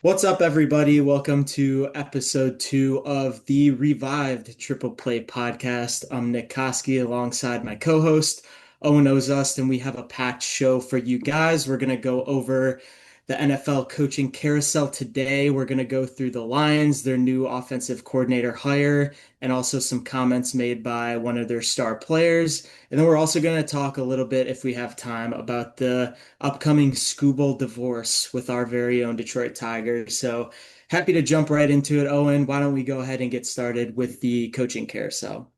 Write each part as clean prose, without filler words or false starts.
What's up, everybody? Welcome to episode 2 of the revived Triple Play podcast. I'm Nick Koski alongside my co-host, Owen Oszust, and we have a packed show for you guys. We're going to go over the NFL coaching carousel today. We're going to go through the Lions, their new offensive coordinator hire, and also some comments made by one of their star players. And then we're also going to talk a little bit, if we have time, about the upcoming Skubal divorce with our very own Detroit Tigers. So happy to jump right into it, Owen. Why don't we go ahead and get started with the coaching carousel?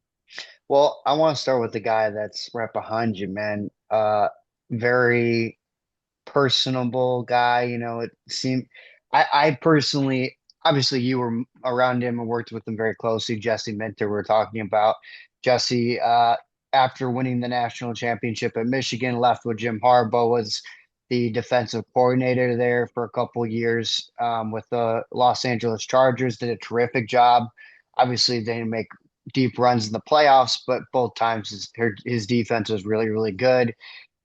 Well, I want to start with the guy that's right behind you, man. Very personable guy. It seemed I personally, obviously, you were around him and worked with him very closely. Jesse Minter, we're talking about Jesse. After winning the national championship at Michigan, left with Jim Harbaugh, was the defensive coordinator there for a couple of years with the Los Angeles Chargers. Did a terrific job. Obviously, they didn't make deep runs in the playoffs, but both times his defense was really, really good.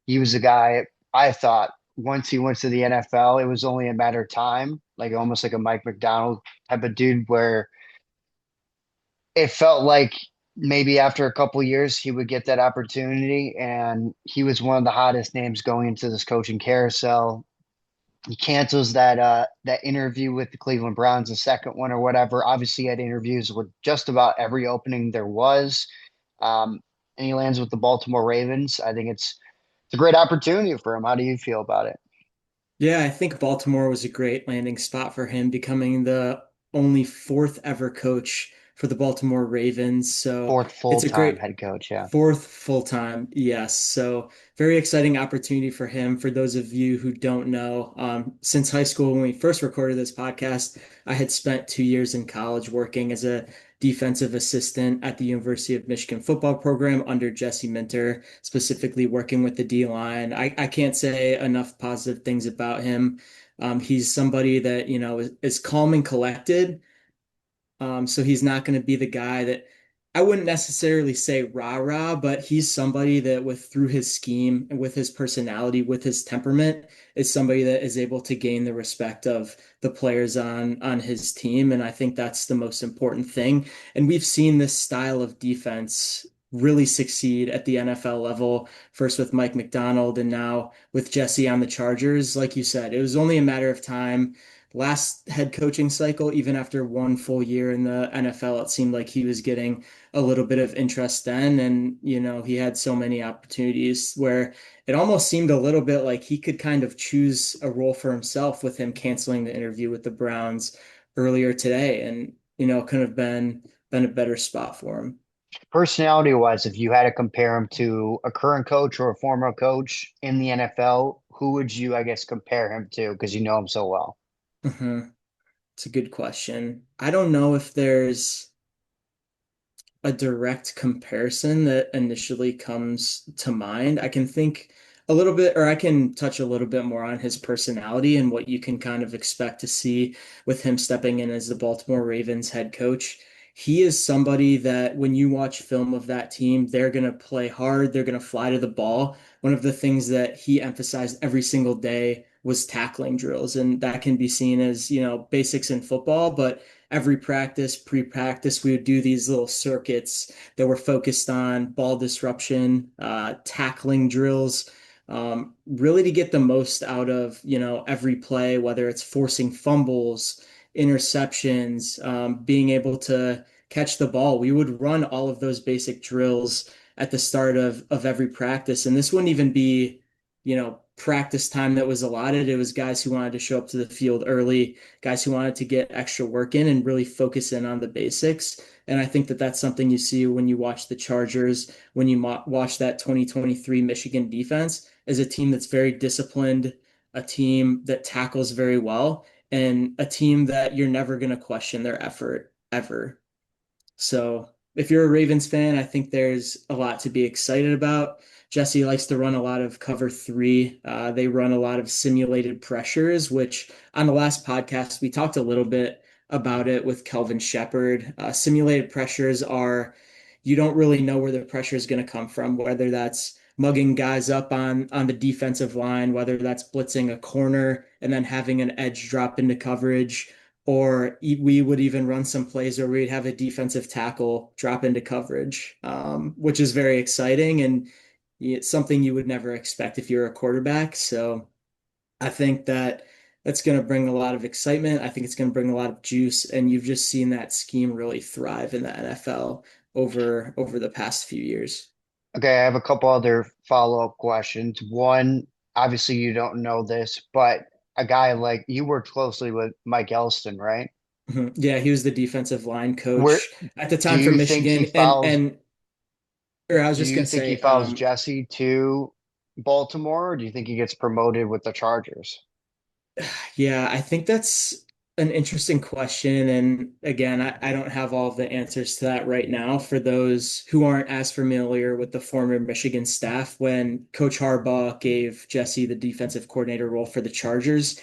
He was a guy I thought once he went to the NFL, it was only a matter of time, like almost like a Mike McDonald type of dude, where it felt like maybe after a couple years he would get that opportunity. And he was one of the hottest names going into this coaching carousel. He cancels that interview with the Cleveland Browns, the second one or whatever. Obviously, he had interviews with just about every opening there was. Um, and he lands with the Baltimore Ravens. I think it's a great opportunity for him. How do you feel about it? Yeah, I think Baltimore was a great landing spot for him, becoming the only fourth ever coach for the Baltimore Ravens. So Fourth it's a full-time great head coach, yeah. fourth full time. Yes. So very exciting opportunity for him. For those of you who don't know, since high school, when we first recorded this podcast, I had spent 2 years in college working as a defensive assistant at the University of Michigan football program under Jesse Minter, specifically working with the D line. I can't say enough positive things about him. He's somebody that, is calm and collected. So he's not going to be the guy that I wouldn't necessarily say rah-rah, but he's somebody that with through his scheme and with his personality, with his temperament, is somebody that is able to gain the respect of the players on his team. And I think that's the most important thing. And we've seen this style of defense really succeed at the NFL level, first with Mike McDonald and now with Jesse on the Chargers. Like you said, it was only a matter of time last head coaching cycle, even after one full year in the NFL, it seemed like he was getting a little bit of interest then. And, he had so many opportunities where it almost seemed a little bit like he could kind of choose a role for himself with him canceling the interview with the Browns earlier today. And, couldn't have been a better spot for him. Personality-wise, if you had to compare him to a current coach or a former coach in the NFL, who would you, I guess, compare him to? Because you know him so well. It's a good question. I don't know if there's a direct comparison that initially comes to mind. I can think a little bit, or I can touch a little bit more on his personality and what you can kind of expect to see with him stepping in as the Baltimore Ravens head coach. He is somebody that when you watch film of that team, they're going to play hard, they're going to fly to the ball. One of the things that he emphasized every single day was tackling drills, and that can be seen as, basics in football, but every practice, pre-practice, we would do these little circuits that were focused on ball disruption, tackling drills, really to get the most out of, every play, whether it's forcing fumbles, interceptions, being able to catch the ball. We would run all of those basic drills at the start of every practice. And this wouldn't even be, practice time that was allotted. It was guys who wanted to show up to the field early, guys who wanted to get extra work in and really focus in on the basics. And I think that that's something you see when you watch the Chargers, when you watch that 2023 Michigan defense as a team that's very disciplined, a team that tackles very well, and a team that you're never going to question their effort ever. So if you're a Ravens fan, I think there's a lot to be excited about. Jesse likes to run a lot of cover three. They run a lot of simulated pressures, which on the last podcast, we talked a little bit about it with Kelvin Shepherd. Simulated pressures are, you don't really know where the pressure is going to come from, whether that's mugging guys up on the defensive line, whether that's blitzing a corner and then having an edge drop into coverage, or we would even run some plays where we'd have a defensive tackle drop into coverage, which is very exciting and it's something you would never expect if you're a quarterback. So I think that that's going to bring a lot of excitement. I think it's going to bring a lot of juice, and you've just seen that scheme really thrive in the NFL over the past few years. Okay, I have a couple other follow-up questions. One, obviously you don't know this, but a guy like you worked closely with Mike Elston, right? Mhm. Yeah, he was the defensive line Where coach at the do time for you think he Michigan, follows or I was do just you gonna think he say, follows Jesse to Baltimore, or do you think he gets promoted with the Chargers? yeah, I think that's an interesting question. And again, I don't have all of the answers to that right now. For those who aren't as familiar with the former Michigan staff, when Coach Harbaugh gave Jesse the defensive coordinator role for the Chargers,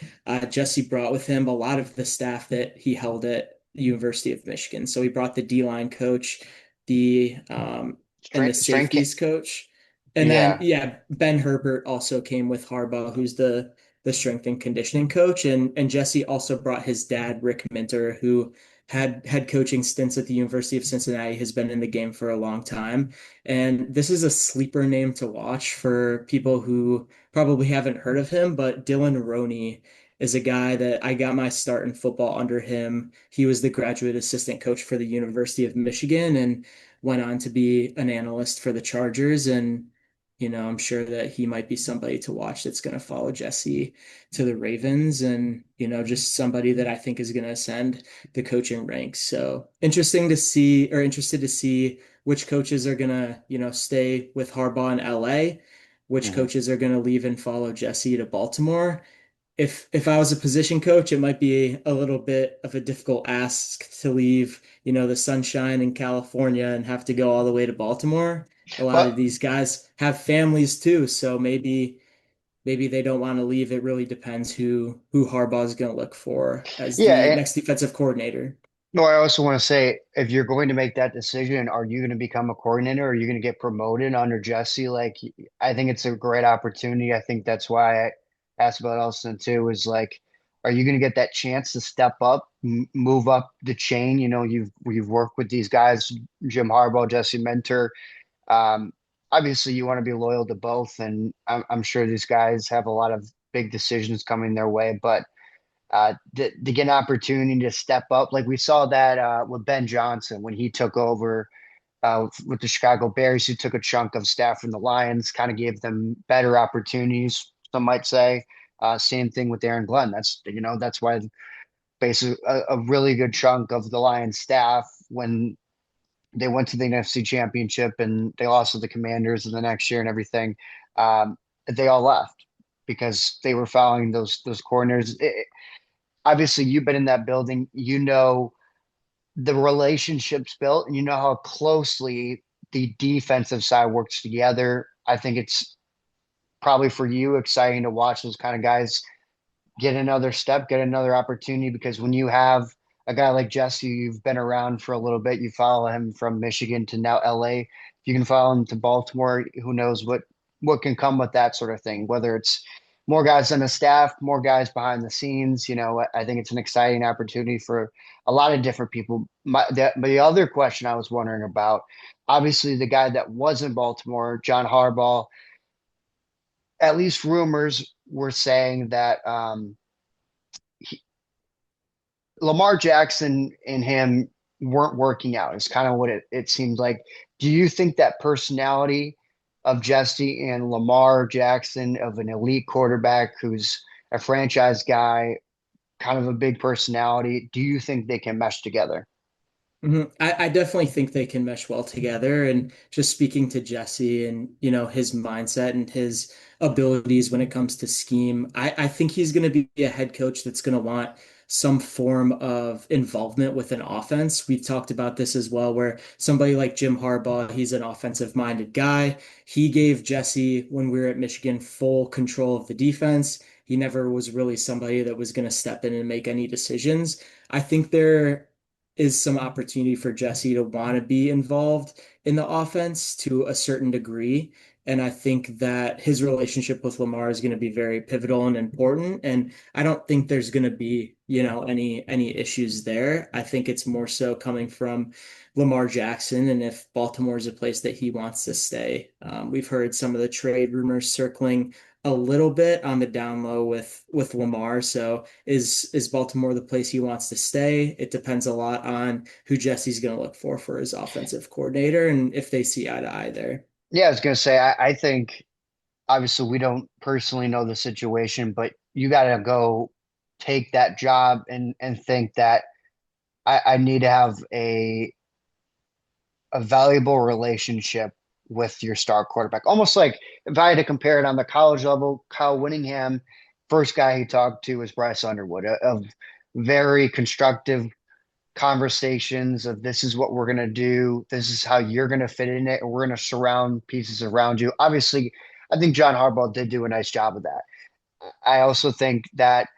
Jesse brought with him a lot of the staff that he held at the University of Michigan. So he brought the D-line coach, the and the Strength, safeties coach. And then, yeah. yeah, Ben Herbert also came with Harbaugh, who's the strength and conditioning coach. And Jesse also brought his dad, Rick Minter, who had head coaching stints at the University of Cincinnati, has been in the game for a long time. And this is a sleeper name to watch for people who probably haven't heard of him, but Dylan Roney is a guy that I got my start in football under him. He was the graduate assistant coach for the University of Michigan and went on to be an analyst for the Chargers. And I'm sure that he might be somebody to watch that's going to follow Jesse to the Ravens and, just somebody that I think is going to ascend the coaching ranks. So interesting to see, or interested to see which coaches are going to, stay with Harbaugh in LA, which Mhm. coaches are going to leave and follow Jesse to Baltimore. If I was a position coach, it might be a little bit of a difficult ask to leave, the sunshine in California and have to go all the way to Baltimore. A lot But of these guys have families too, so maybe they don't want to leave. It really depends who Harbaugh is going to look for as the yeah, next defensive coordinator. no, I also want to say if you're going to make that decision, are you going to become a coordinator or are you going to get promoted under Jesse? Like, I think it's a great opportunity. I think that's why I asked about Elston too, is like, are you going to get that chance to step up, move up the chain? You've worked with these guys, Jim Harbaugh, Jesse Mentor. Um, Obviously, you want to be loyal to both, and I'm sure these guys have a lot of big decisions coming their way, but to get an opportunity to step up. Like we saw that with Ben Johnson when he took over with the Chicago Bears, who took a chunk of staff from the Lions, kind of gave them better opportunities, some might say. Same thing with Aaron Glenn. That's why basically a really good chunk of the Lions staff when they went to the NFC Championship and they lost to the Commanders in the next year and everything. Um, they all left because they were following those corners. Obviously you've been in that building, the relationships built, and you know how closely the defensive side works together. I think it's probably for you exciting to watch those kind of guys get another step, get another opportunity, because when you have a guy like Jesse, you've been around for a little bit, you follow him from Michigan to now LA. If you can follow him to Baltimore, who knows what can come with that sort of thing, whether it's more guys on the staff, more guys behind the scenes. I think it's an exciting opportunity for a lot of different people. But the other question I was wondering about, obviously the guy that was in Baltimore, John Harbaugh, at least rumors were saying that Lamar Jackson and him weren't working out. It's kind of what it seemed like. Do you think that personality of Jesse and Lamar Jackson, of an elite quarterback who's a franchise guy, kind of a big personality, do you think they can mesh together? I definitely think they can mesh well together. And just speaking to Jesse and, his mindset and his abilities when it comes to scheme, I think he's going to be a head coach that's going to want some form of involvement with an offense. We've talked about this as well, where somebody like Jim Harbaugh, he's an offensive minded guy. He gave Jesse, when we were at Michigan, full control of the defense. He never was really somebody that was going to step in and make any decisions. I think there is some opportunity for Jesse to want to be involved in the offense to a certain degree. And I think that his relationship with Lamar is going to be very pivotal and important. And I don't think there's going to be, any issues there. I think it's more so coming from Lamar Jackson and if Baltimore is a place that he wants to stay. We've heard some of the trade rumors circling a little bit on the down low with Lamar. So is Baltimore the place he wants to stay? It depends a lot on who Jesse's going to look for his offensive coordinator and if they see eye to eye there. Yeah, I was gonna say I think obviously we don't personally know the situation, but you gotta go take that job and think that I need to have a valuable relationship with your star quarterback. Almost like if I had to compare it on the college level, Kyle Whittingham, first guy he talked to was Bryce Underwood, of very constructive conversations of this is what we're going to do. This is how you're going to fit in it. And we're going to surround pieces around you. Obviously, I think John Harbaugh did do a nice job of that. I also think that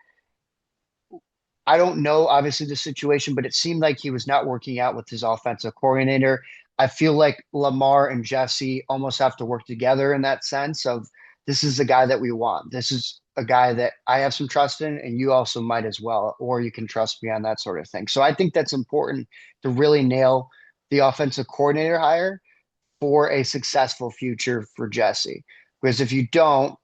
I don't know, obviously, the situation, but it seemed like he was not working out with his offensive coordinator. I feel like Lamar and Jesse almost have to work together in that sense of this is the guy that we want. This is a guy that I have some trust in, and you also might as well, or you can trust me on that sort of thing. So I think that's important to really nail the offensive coordinator hire for a successful future for Jesse. Because if you don't,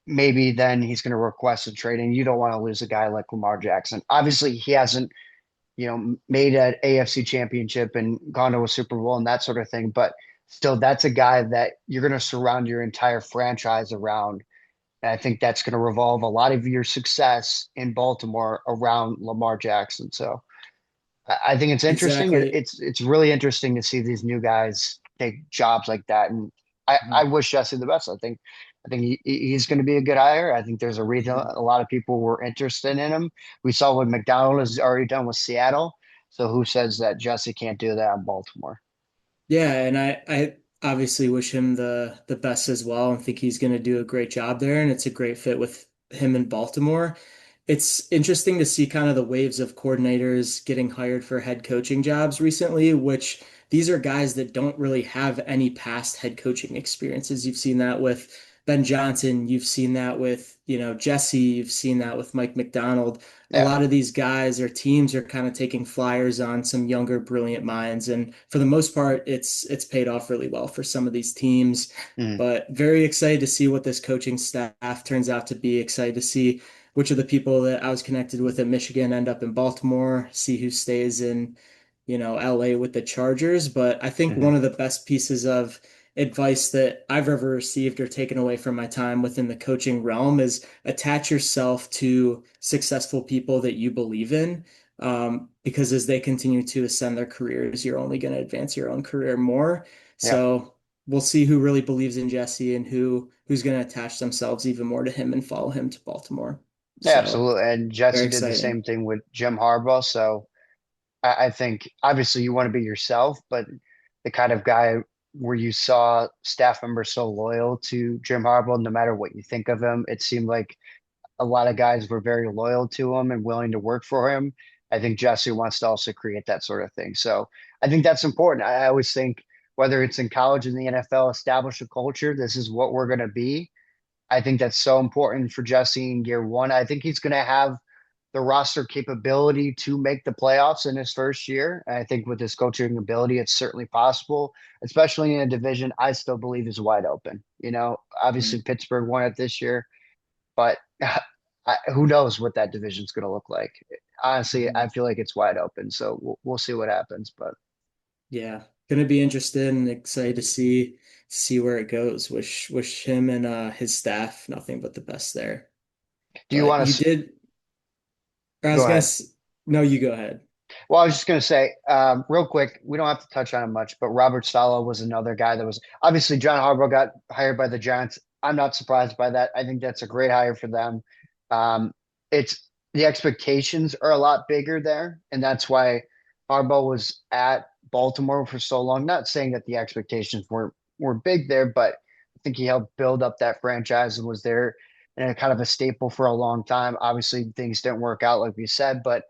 maybe then he's going to request a trade, and you don't want to lose a guy like Lamar Jackson. Obviously, he hasn't, made an AFC championship and gone to a Super Bowl and that sort of thing, but still, that's a guy that you're going to surround your entire franchise around. And I think that's going to revolve a lot of your success in Baltimore around Lamar Jackson. So I think it's interesting. Exactly. It's really interesting to see these new guys take jobs like that, and I Mhm. wish Jesse the best. I think he's going to be a good hire. I think there's a reason Mhm. a lot of people were interested in him. We saw what McDonald has already done with Seattle. So who says that Jesse can't do that in Baltimore? Yeah, and I obviously wish him the best as well and think he's going to do a great job there and it's a great fit with him in Baltimore. It's interesting to see kind of the waves of coordinators getting hired for head coaching jobs recently, which these are guys that don't really have any past head coaching experiences. You've seen that with Ben Johnson, you've seen that with, Jesse, you've seen that with Mike McDonald. A Yeah. lot of these guys or teams are kind of taking flyers on some younger, brilliant minds. And for the most part, it's paid off really well for some of these teams. Mhm. But very excited to see what this coaching staff turns out to be. Excited to see which of the people that I was connected with at Michigan end up in Baltimore, see who stays in, LA with the Chargers. But I think Mhm. one of the best pieces of advice that I've ever received or taken away from my time within the coaching realm is attach yourself to successful people that you believe in. Because as they continue to ascend their careers, you're only going to advance your own career more. Yeah. So we'll see who really believes in Jesse and who's going to attach themselves even more to him and follow him to Baltimore. Yeah, So absolutely. And very Jesse did the exciting. same thing with Jim Harbaugh. So I think obviously you want to be yourself, but the kind of guy where you saw staff members so loyal to Jim Harbaugh, no matter what you think of him, it seemed like a lot of guys were very loyal to him and willing to work for him. I think Jesse wants to also create that sort of thing. So I think that's important. I always think whether it's in college and the NFL, establish a culture. This is what we're going to be. I think that's so important for Jesse in year one. I think he's going to have the roster capability to make the playoffs in his first year. And I think with his coaching ability, it's certainly possible, especially in a division I still believe is wide open. Obviously Mhm. Pittsburgh won it this year, but who knows what that division's going to look like? Honestly, Mhm. I feel like it's wide open. So we'll see what happens. But Yeah, gonna be interested and excited to see where it goes. Wish him and his staff nothing but the best there. do you But want you to did, or I go was gonna, ahead? no, you go ahead. Well, I was just going to say, real quick, we don't have to touch on it much, but Robert Saleh was another guy that was obviously John Harbaugh got hired by the Giants. I'm not surprised by that. I think that's a great hire for them. Um, it's the expectations are a lot bigger there, and that's why Harbaugh was at Baltimore for so long. Not saying that the expectations were big there, but I think he helped build up that franchise and was there and a kind of a staple for a long time. Obviously, things didn't work out like we said, but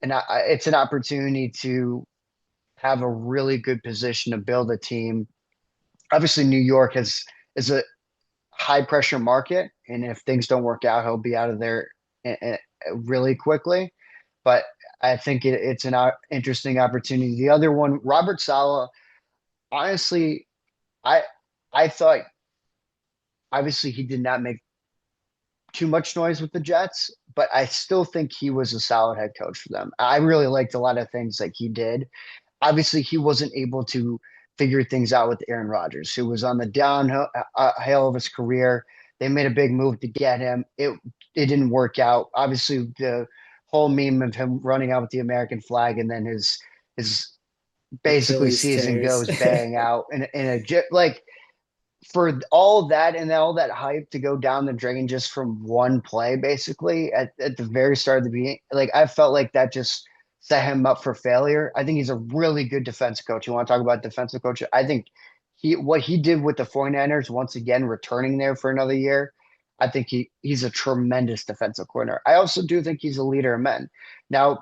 it's an opportunity to have a really good position to build a team Obviously New York is a high pressure market, and if things don't work out, he'll be out of there really quickly. But I think it's an interesting opportunity. The other one, Robert Saleh, honestly, I I thought obviously he did not make too much noise with the Jets, but I still think he was a solid head coach for them. I really liked a lot of things that he did. Obviously, he wasn't able to figure things out with Aaron Rodgers, who was on the downhill of his career. They made a big move to get him. It didn't work out. Obviously, the whole meme of him running out with the American flag and then his basically Achilles season tears. goes bang out in a like for all that and all that hype to go down the drain just from one play, basically at the very start of the beginning, like I felt like that just set him up for failure. I think he's a really good defensive coach. You want to talk about defensive coach? I think what he did with the 49ers, once again, returning there for another year, I think he's a tremendous defensive corner. I also do think he's a leader of men. Now,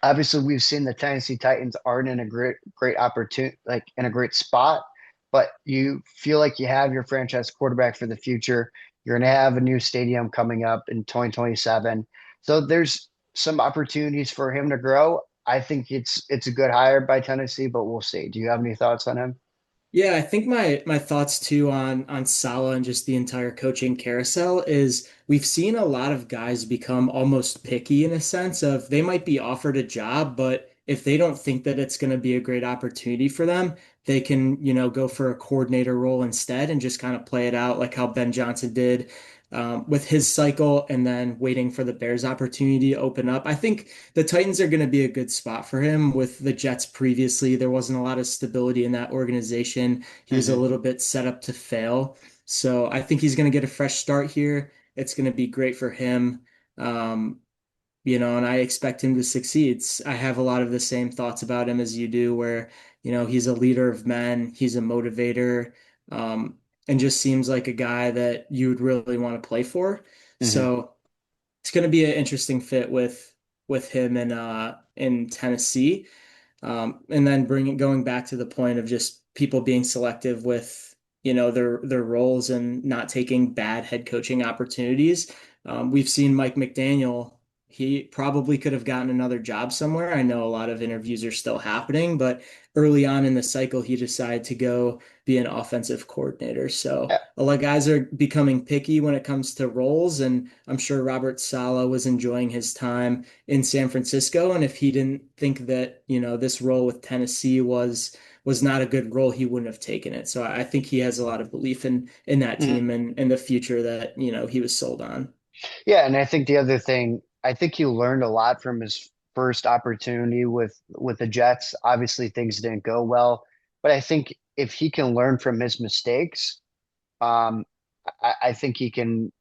obviously we've seen the Tennessee Titans aren't in a great opportunity, like in a great spot, but you feel like you have your franchise quarterback for the future. You're going to have a new stadium coming up in 2027. So there's some opportunities for him to grow. I think it's a good hire by Tennessee, but we'll see. Do you have any thoughts on him? Yeah, I think my thoughts too on Salah and just the entire coaching carousel is we've seen a lot of guys become almost picky in a sense of they might be offered a job, but if they don't think that it's going to be a great opportunity for them, they can, go for a coordinator role instead and just kind of play it out like how Ben Johnson did with his cycle and then waiting for the Bears opportunity to open up. I think the Titans are going to be a good spot for him with the Jets previously. There wasn't a lot of stability in that organization. He was a Hmm. little bit set up to fail. So I think he's going to get a fresh start here. It's going to be great for him. Um, and I expect him to succeed. I have a lot of the same thoughts about him as you do, where, he's a leader of men, he's a motivator, um, and just seems like a guy that you would really want to play for. Hmm. So it's going to be an interesting fit with him in Tennessee. And then going back to the point of just people being selective with, their roles and not taking bad head coaching opportunities. We've seen Mike McDaniel. He probably could have gotten another job somewhere. I know a lot of interviews are still happening, but early on in the cycle, he decided to go be an offensive coordinator. So a lot of guys are becoming picky when it comes to roles, and I'm sure Robert Saleh was enjoying his time in San Francisco. And if he didn't think that, this role with Tennessee was not a good role, he wouldn't have taken it. So I think he has a lot of belief in that Hmm. team and the future that, he was sold on. Yeah, and I think the other thing, I think he learned a lot from his first opportunity with the Jets. Obviously, things didn't go well, but I think if he can learn from his mistakes, um, I think he can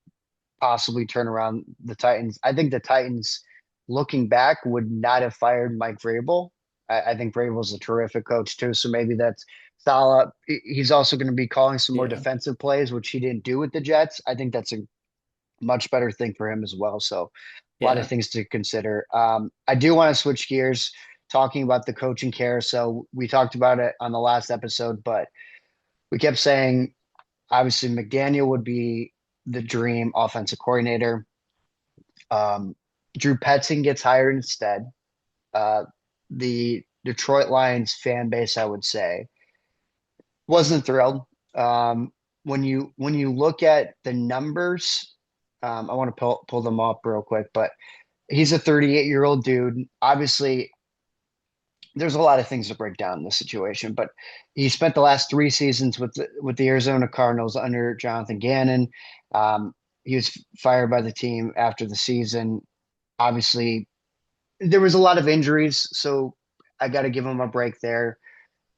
possibly turn around the Titans. I think the Titans, looking back, would not have fired Mike Vrabel. I think Vrabel's a terrific coach too, so maybe that's Salah. He's also going to be calling some more Yeah. defensive plays, which he didn't do with the Jets. I think that's a much better thing for him as well. So a lot of Yeah. things to consider. I do want to switch gears, talking about the coaching carousel. We talked about it on the last episode, but we kept saying obviously McDaniel would be the dream offensive coordinator. Um, Drew Petzing gets hired instead. Uh, the Detroit Lions fan base, I would say, wasn't thrilled. When you look at the numbers, I want to pull them up real quick, but he's a 38-year-old dude. Obviously, there's a lot of things to break down in this situation, but he spent the last three seasons with the Arizona Cardinals under Jonathan Gannon. He was fired by the team after the season. Obviously, there was a lot of injuries, so I got to give him a break there.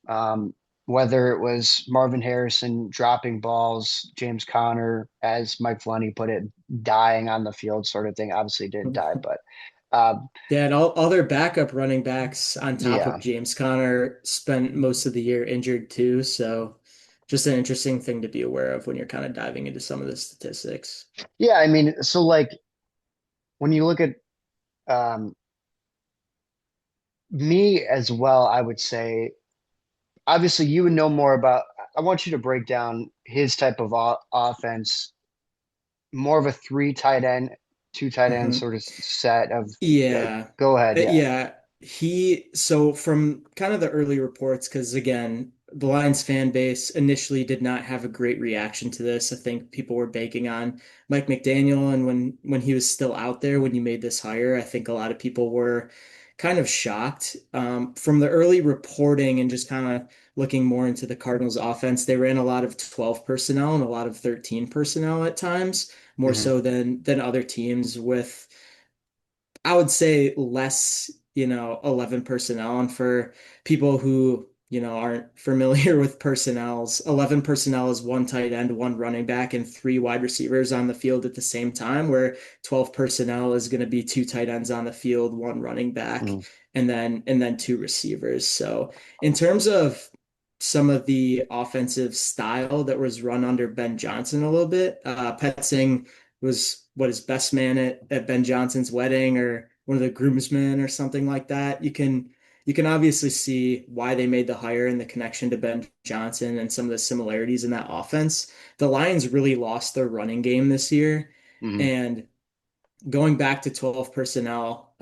Um, whether it was Marvin Harrison dropping balls, James Conner, as Mike Flunny put it, dying on the field, sort of thing. Obviously, didn't die, but Yeah, and all their backup running backs on top of yeah, James Conner spent most of the year injured too. So just an interesting thing to be aware of when you're kind of diving into some of the statistics. yeah. I mean, so like when you look at um, me as well, I would say obviously you would know more about. I want you to break down his type of offense, more of a three tight end, two tight end Mhm. sort of set of. Yeah. Go ahead, yeah. Yeah. So from kind of the early reports, because again, the Lions fan base initially did not have a great reaction to this. I think people were banking on Mike McDaniel, and when he was still out there when you made this hire, I think a lot of people were kind of shocked. From the early reporting and just kind of looking more into the Cardinals offense, they ran a lot of 12 personnel and a lot of 13 personnel at times, more Hmm. so than other teams with I would say less, 11 personnel. And for people who, aren't familiar with personnels, 11 personnel is one tight end, one running back, and three wide receivers on the field at the same time, where 12 personnel is going to be two tight ends on the field, one running back, Hmm. and then two receivers. So in terms of some of the offensive style that was run under Ben Johnson a little bit, Petzing was what his best man at Ben Johnson's wedding or one of the groomsmen or something like that. You can obviously see why they made the hire and the connection to Ben Johnson and some of the similarities in that offense. The Lions really lost their running game this year, Hmm. and going back to 12 personnel,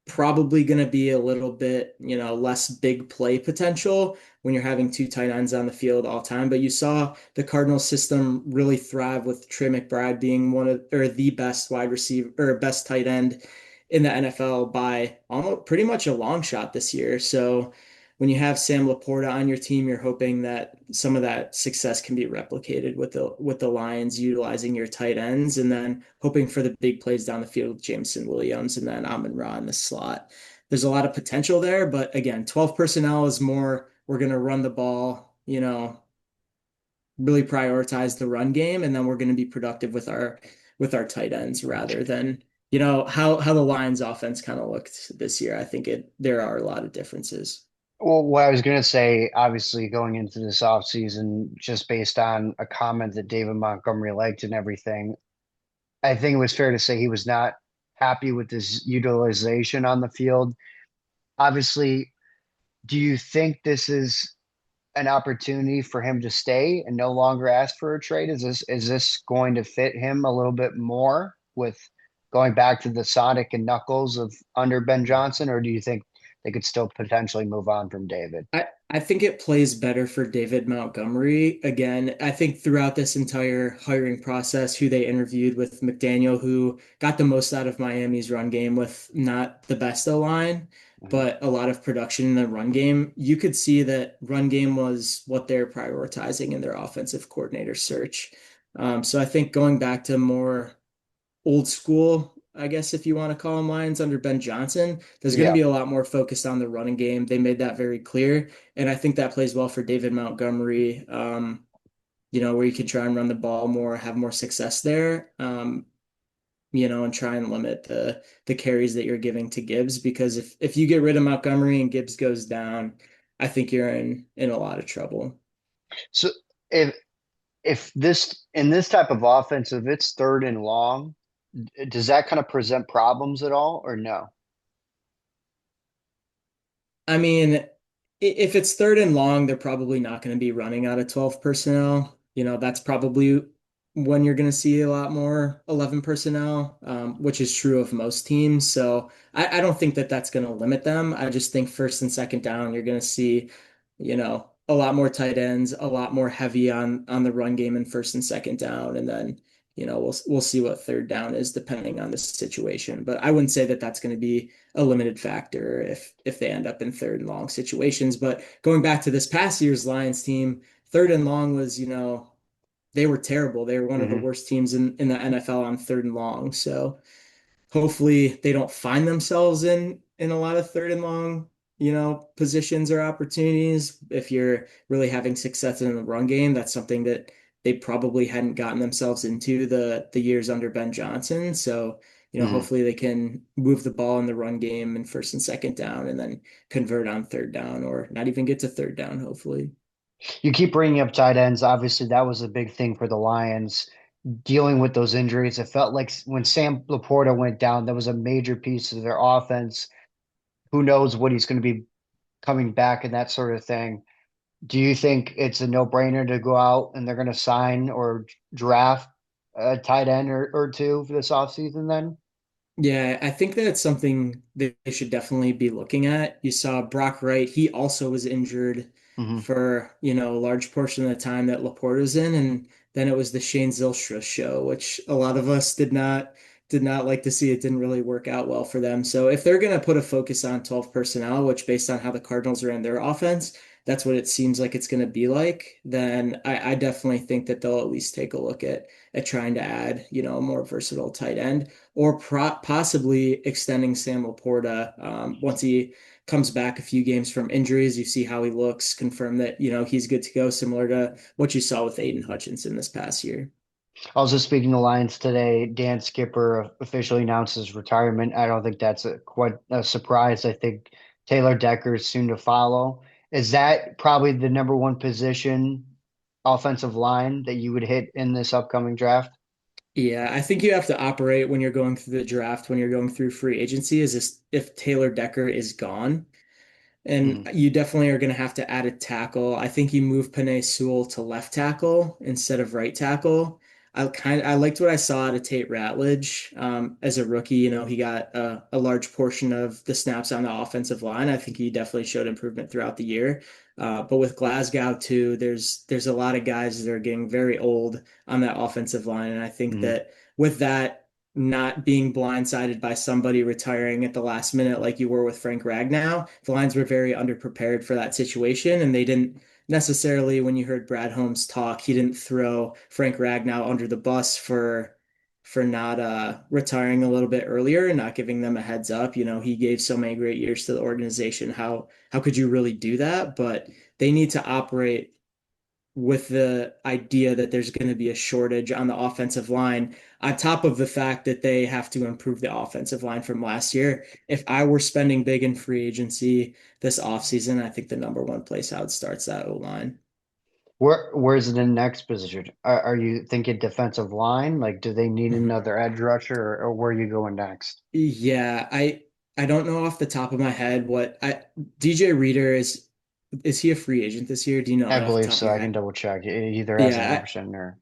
probably going to be a little bit, less big play potential when you're having two tight ends on the field all time. But you saw the Cardinals system really thrive with Trey McBride being one of or the best wide receiver or best tight end in the NFL by almost pretty much a long shot this year. So when you have Sam Laporta on your team, you're hoping that some of that success can be replicated with the Lions utilizing your tight ends, and then hoping for the big plays down the field with Jameson Williams and then Amon-Ra in the slot. There's a lot of potential there, but again, 12 personnel is more we're going to run the ball, really prioritize the run game, and then we're going to be productive with our tight ends rather than how the Lions offense kind of looked this year. I think there are a lot of differences. Well, what I was going to say, obviously going into this offseason, just based on a comment that David Montgomery liked and everything, I think it was fair to say he was not happy with his utilization on the field. Obviously, do you think this is an opportunity for him to stay and no longer ask for a trade? Is this going to fit him a little bit more with going back to the Sonic and Knuckles of under Ben Johnson, or do you think they could still potentially move on from David? I think it plays better for David Montgomery. Again, I think throughout this entire hiring process, who they interviewed with McDaniel, who got the most out of Miami's run game with not the best O-line, Mhm. but a lot of production in the run game, you could see that run game was what they're prioritizing in their offensive coordinator search. So I think going back to more old school, I guess if you want to call them Lions under Ben Johnson, there's going to Yeah. be a lot more focused on the running game. They made that very clear, and I think that plays well for David Montgomery. Where you can try and run the ball more, have more success there. And try and limit the carries that you're giving to Gibbs because if you get rid of Montgomery and Gibbs goes down, I think you're in a lot of trouble. So if if this in this type of offense, if it's third and long, does that kind of present problems at all, or no? I mean, if it's third and long, they're probably not going to be running out of 12 personnel. That's probably when you're going to see a lot more 11 personnel, which is true of most teams. So I don't think that that's going to limit them. I just think first and second down, you're going to see, a lot more tight ends, a lot more heavy on the run game in first and second down, and then we'll see what third down is depending on the situation. But I wouldn't say that that's going to be a limited factor if they end up in third and long situations. But going back to this past year's Lions team, third and long was, they were terrible. They were one of the Hmm. worst teams in the NFL on third and long. So hopefully they don't find themselves in a lot of third and long, positions or opportunities. If you're really having success in the run game, that's something that they probably hadn't gotten themselves into the years under Ben Johnson. So, Hmm. hopefully they can move the ball in the run game in first and second down and then convert on third down or not even get to third down, hopefully. You keep bringing up tight ends. Obviously, that was a big thing for the Lions dealing with those injuries. It felt like when Sam Laporta went down, that was a major piece of their offense. Who knows what he's going to be coming back and that sort of thing. Do you think it's a no-brainer to go out and they're going to sign or draft a tight end or two for this offseason then? Yeah, I think that's something that they should definitely be looking at. You saw Brock Wright, he also was injured Hmm. for, a large portion of the time that Laporte was in, and then it was the Shane Zylstra show, which a lot of us did not like to see. It didn't really work out well for them. So if they're going to put a focus on 12 personnel, which based on how the Cardinals ran their offense, that's what it seems like it's going to be like, then I definitely think that they'll at least take a look at trying to add, a more versatile tight end or possibly extending Sam Laporta once he comes back a few games from injuries. You see how he looks, confirm that, he's good to go, similar to what you saw with Aiden Hutchinson this past year. Also, speaking of Lions today, Dan Skipper officially announced his retirement. I don't think that's quite a surprise. I think Taylor Decker is soon to follow. Is that probably the number one position, offensive line, that you would hit in this upcoming draft? Yeah, I think you have to operate when you're going through the draft, when you're going through free agency, is this if Taylor Decker is gone. And Mhm. you definitely are going to have to add a tackle. I think you move Penei Sewell to left tackle instead of right tackle. I liked what I saw out of Tate Ratledge as a rookie. He got a large portion of the snaps on the offensive line. I think he definitely showed improvement throughout the year. But with Glasgow too, there's a lot of guys that are getting very old on that offensive line, and I think Mhm. that with that not being blindsided by somebody retiring at the last minute like you were with Frank Ragnow. The Lions were very underprepared for that situation, and they didn't necessarily, when you heard Brad Holmes talk, he didn't throw Frank Ragnow under the bus for not retiring a little bit earlier and not giving them a heads up. He gave so many great years to the organization. How could you really do that? But they need to operate with the idea that there's going to be a shortage on the offensive line, on top of the fact that they have to improve the offensive line from last year. If I were spending big in free agency this offseason, I think the number one place I would start is that O line. Where's the next position? Are you thinking defensive line? Like, do they need Mhm. another edge rusher, or where are you going next? Yeah, I don't know off the top of my head what I DJ Reader is he a free agent this year? Do you know I that off the believe top of so. your I can head? double check either as an Yeah, option or.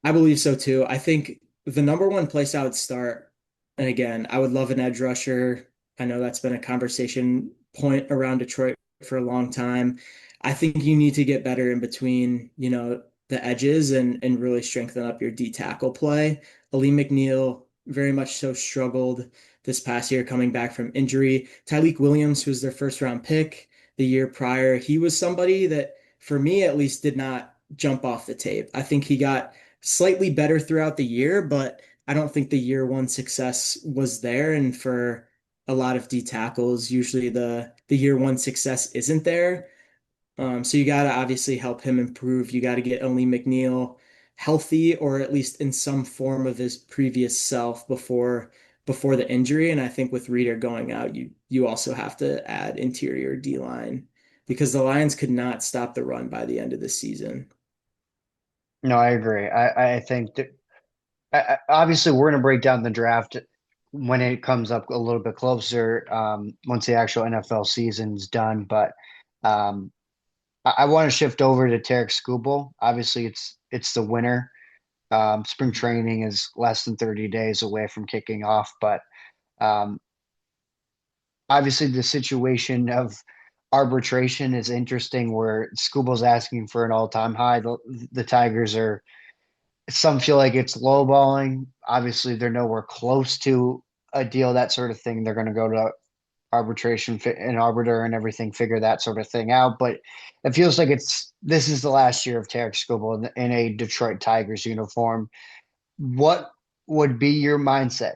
I believe so too. I think the number one place I would start, and again, I would love an edge rusher. I know that's been a conversation point around Detroit for a long time. I think you need to get better in between, the edges and really strengthen up your D tackle play. Ali McNeil very much so struggled this past year coming back from injury. Tyleik Williams, who was their first round pick the year prior, he was somebody that, for me at least, did not jump off the tape. I think he got slightly better throughout the year, but I don't think the year one success was there. And for a lot of D tackles, usually the year one success isn't there. So you got to obviously help him improve. You got to get Ali McNeil healthy, or at least in some form of his previous self before the injury. And I think with Reader going out, you also have to add interior D line because the Lions could not stop the run by the end of the season. No, I agree. I think that obviously we're going to break down the draft when it comes up a little bit closer, once the actual NFL season's done. But um, I want to shift over to Tarik Skubal. Obviously, it's the winter. Spring training is less than 30 days away from kicking off, but um, obviously the situation of arbitration is interesting where Scubal's asking for an all-time high. The Tigers are, some feel like it's lowballing. Obviously, they're nowhere close to a deal, that sort of thing. They're going to go to arbitration and arbiter and everything, figure that sort of thing out. But it feels like this is the last year of Tarik Skubal in a Detroit Tigers uniform. What would be your mindset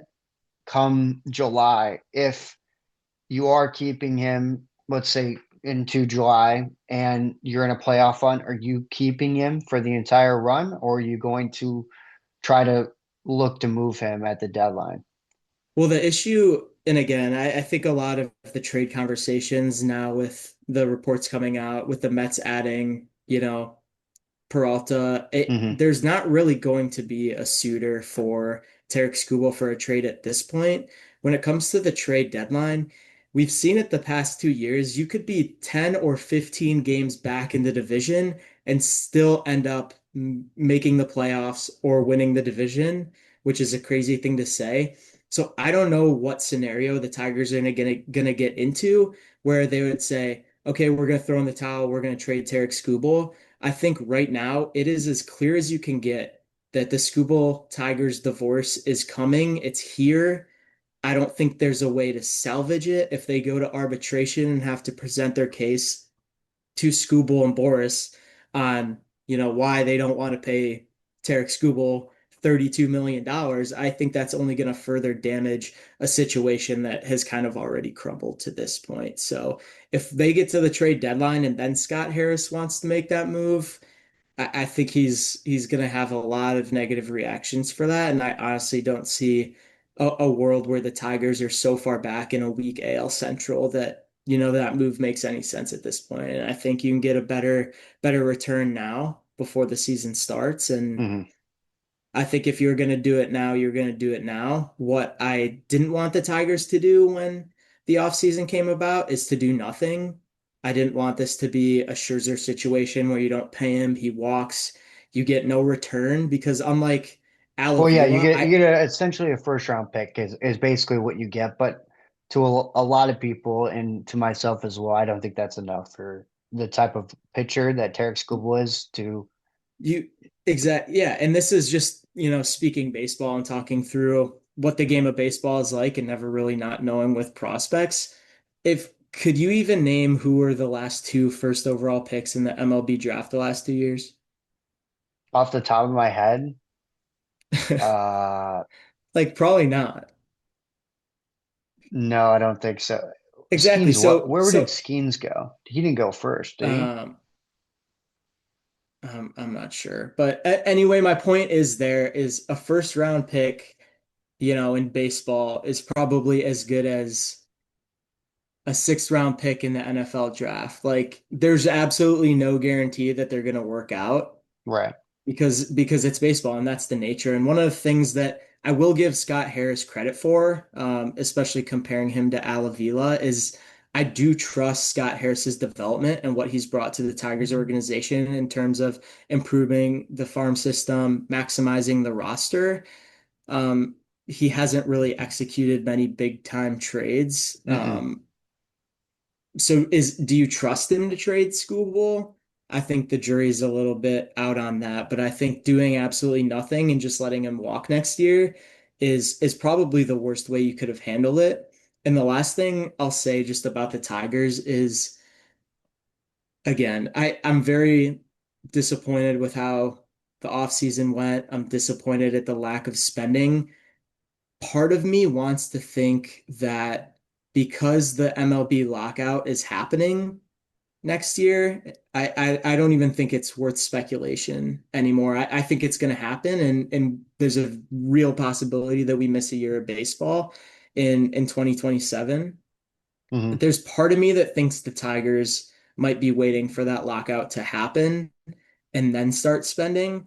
come July if you are keeping him, let's say into July, and you're in a playoff run? Are you keeping him for the entire run, or are you going to try to look to move him at the deadline? Well, the issue, and again, I think a lot of the trade conversations now with the reports coming out, with the Mets adding, Peralta, Hmm. there's not really going to be a suitor for Tarik Skubal for a trade at this point. When it comes to the trade deadline, we've seen it the past 2 years. You could be 10 or 15 games back in the division and still end up making the playoffs or winning the division, which is a crazy thing to say. So I don't know what scenario the Tigers are gonna get into where they would say, okay, we're gonna throw in the towel, we're gonna trade Tarik Skubal. I think right now it is as clear as you can get that the Skubal Tigers divorce is coming. It's here. I don't think there's a way to salvage it if they go to arbitration and have to present their case to Skubal and Boris on, why they don't want to pay Tarik Skubal $32 million. I think that's only going to further damage a situation that has kind of already crumbled to this point. So if they get to the trade deadline and then Scott Harris wants to make that move, I think he's going to have a lot of negative reactions for that, and I honestly don't see a world where the Tigers are so far back in a weak AL Central that that move makes any sense at this point. And I think you can get a better return now before the season starts, and Hmm. I think if you're going to do it now, you're going to do it now. What I didn't want the Tigers to do when the offseason came about is to do nothing. I didn't want this to be a Scherzer situation where you don't pay him, he walks, you get no return because unlike Al Well, yeah, Avila, you get essentially a first round pick is basically what you get, but to a lot of people and to myself as well, I don't think that's enough for the type of pitcher that Tarik Skubal is to. you yeah, and this is just, speaking baseball and talking through what the game of baseball is like and never really not knowing with prospects. If could you even name who were the last two first overall picks in the MLB draft the last 2 years? Off the top of my head, uh, Like probably not. no, I don't think so. Exactly. Skeens, what? So Where did so Skeens go? He didn't go first, did he? um I'm not sure. But anyway, my point is there is a first round pick, in baseball is probably as good as a sixth round pick in the NFL draft. Like there's absolutely no guarantee that they're going to work out Right. because it's baseball and that's the nature. And one of the things that I will give Scott Harris credit for, especially comparing him to Al Avila, is I do trust Scott Harris's development and what he's brought to the Tigers organization in terms of improving the farm system, maximizing the roster. Um, he hasn't really executed many big time trades. Mm-mm. So do you trust him to trade Skubal? I think the jury's a little bit out on that, but I think doing absolutely nothing and just letting him walk next year is probably the worst way you could have handled it. And the last thing I'll say just about the Tigers is again, I'm very disappointed with how the offseason went. I'm disappointed at the lack of spending. Part of me wants to think that because the MLB lockout is happening next year, I don't even think it's worth speculation anymore. I think it's going to happen, and there's a real possibility that we miss a year of baseball in 2027. Hmm. But there's part of me that thinks the Tigers might be waiting for that lockout to happen and then start spending.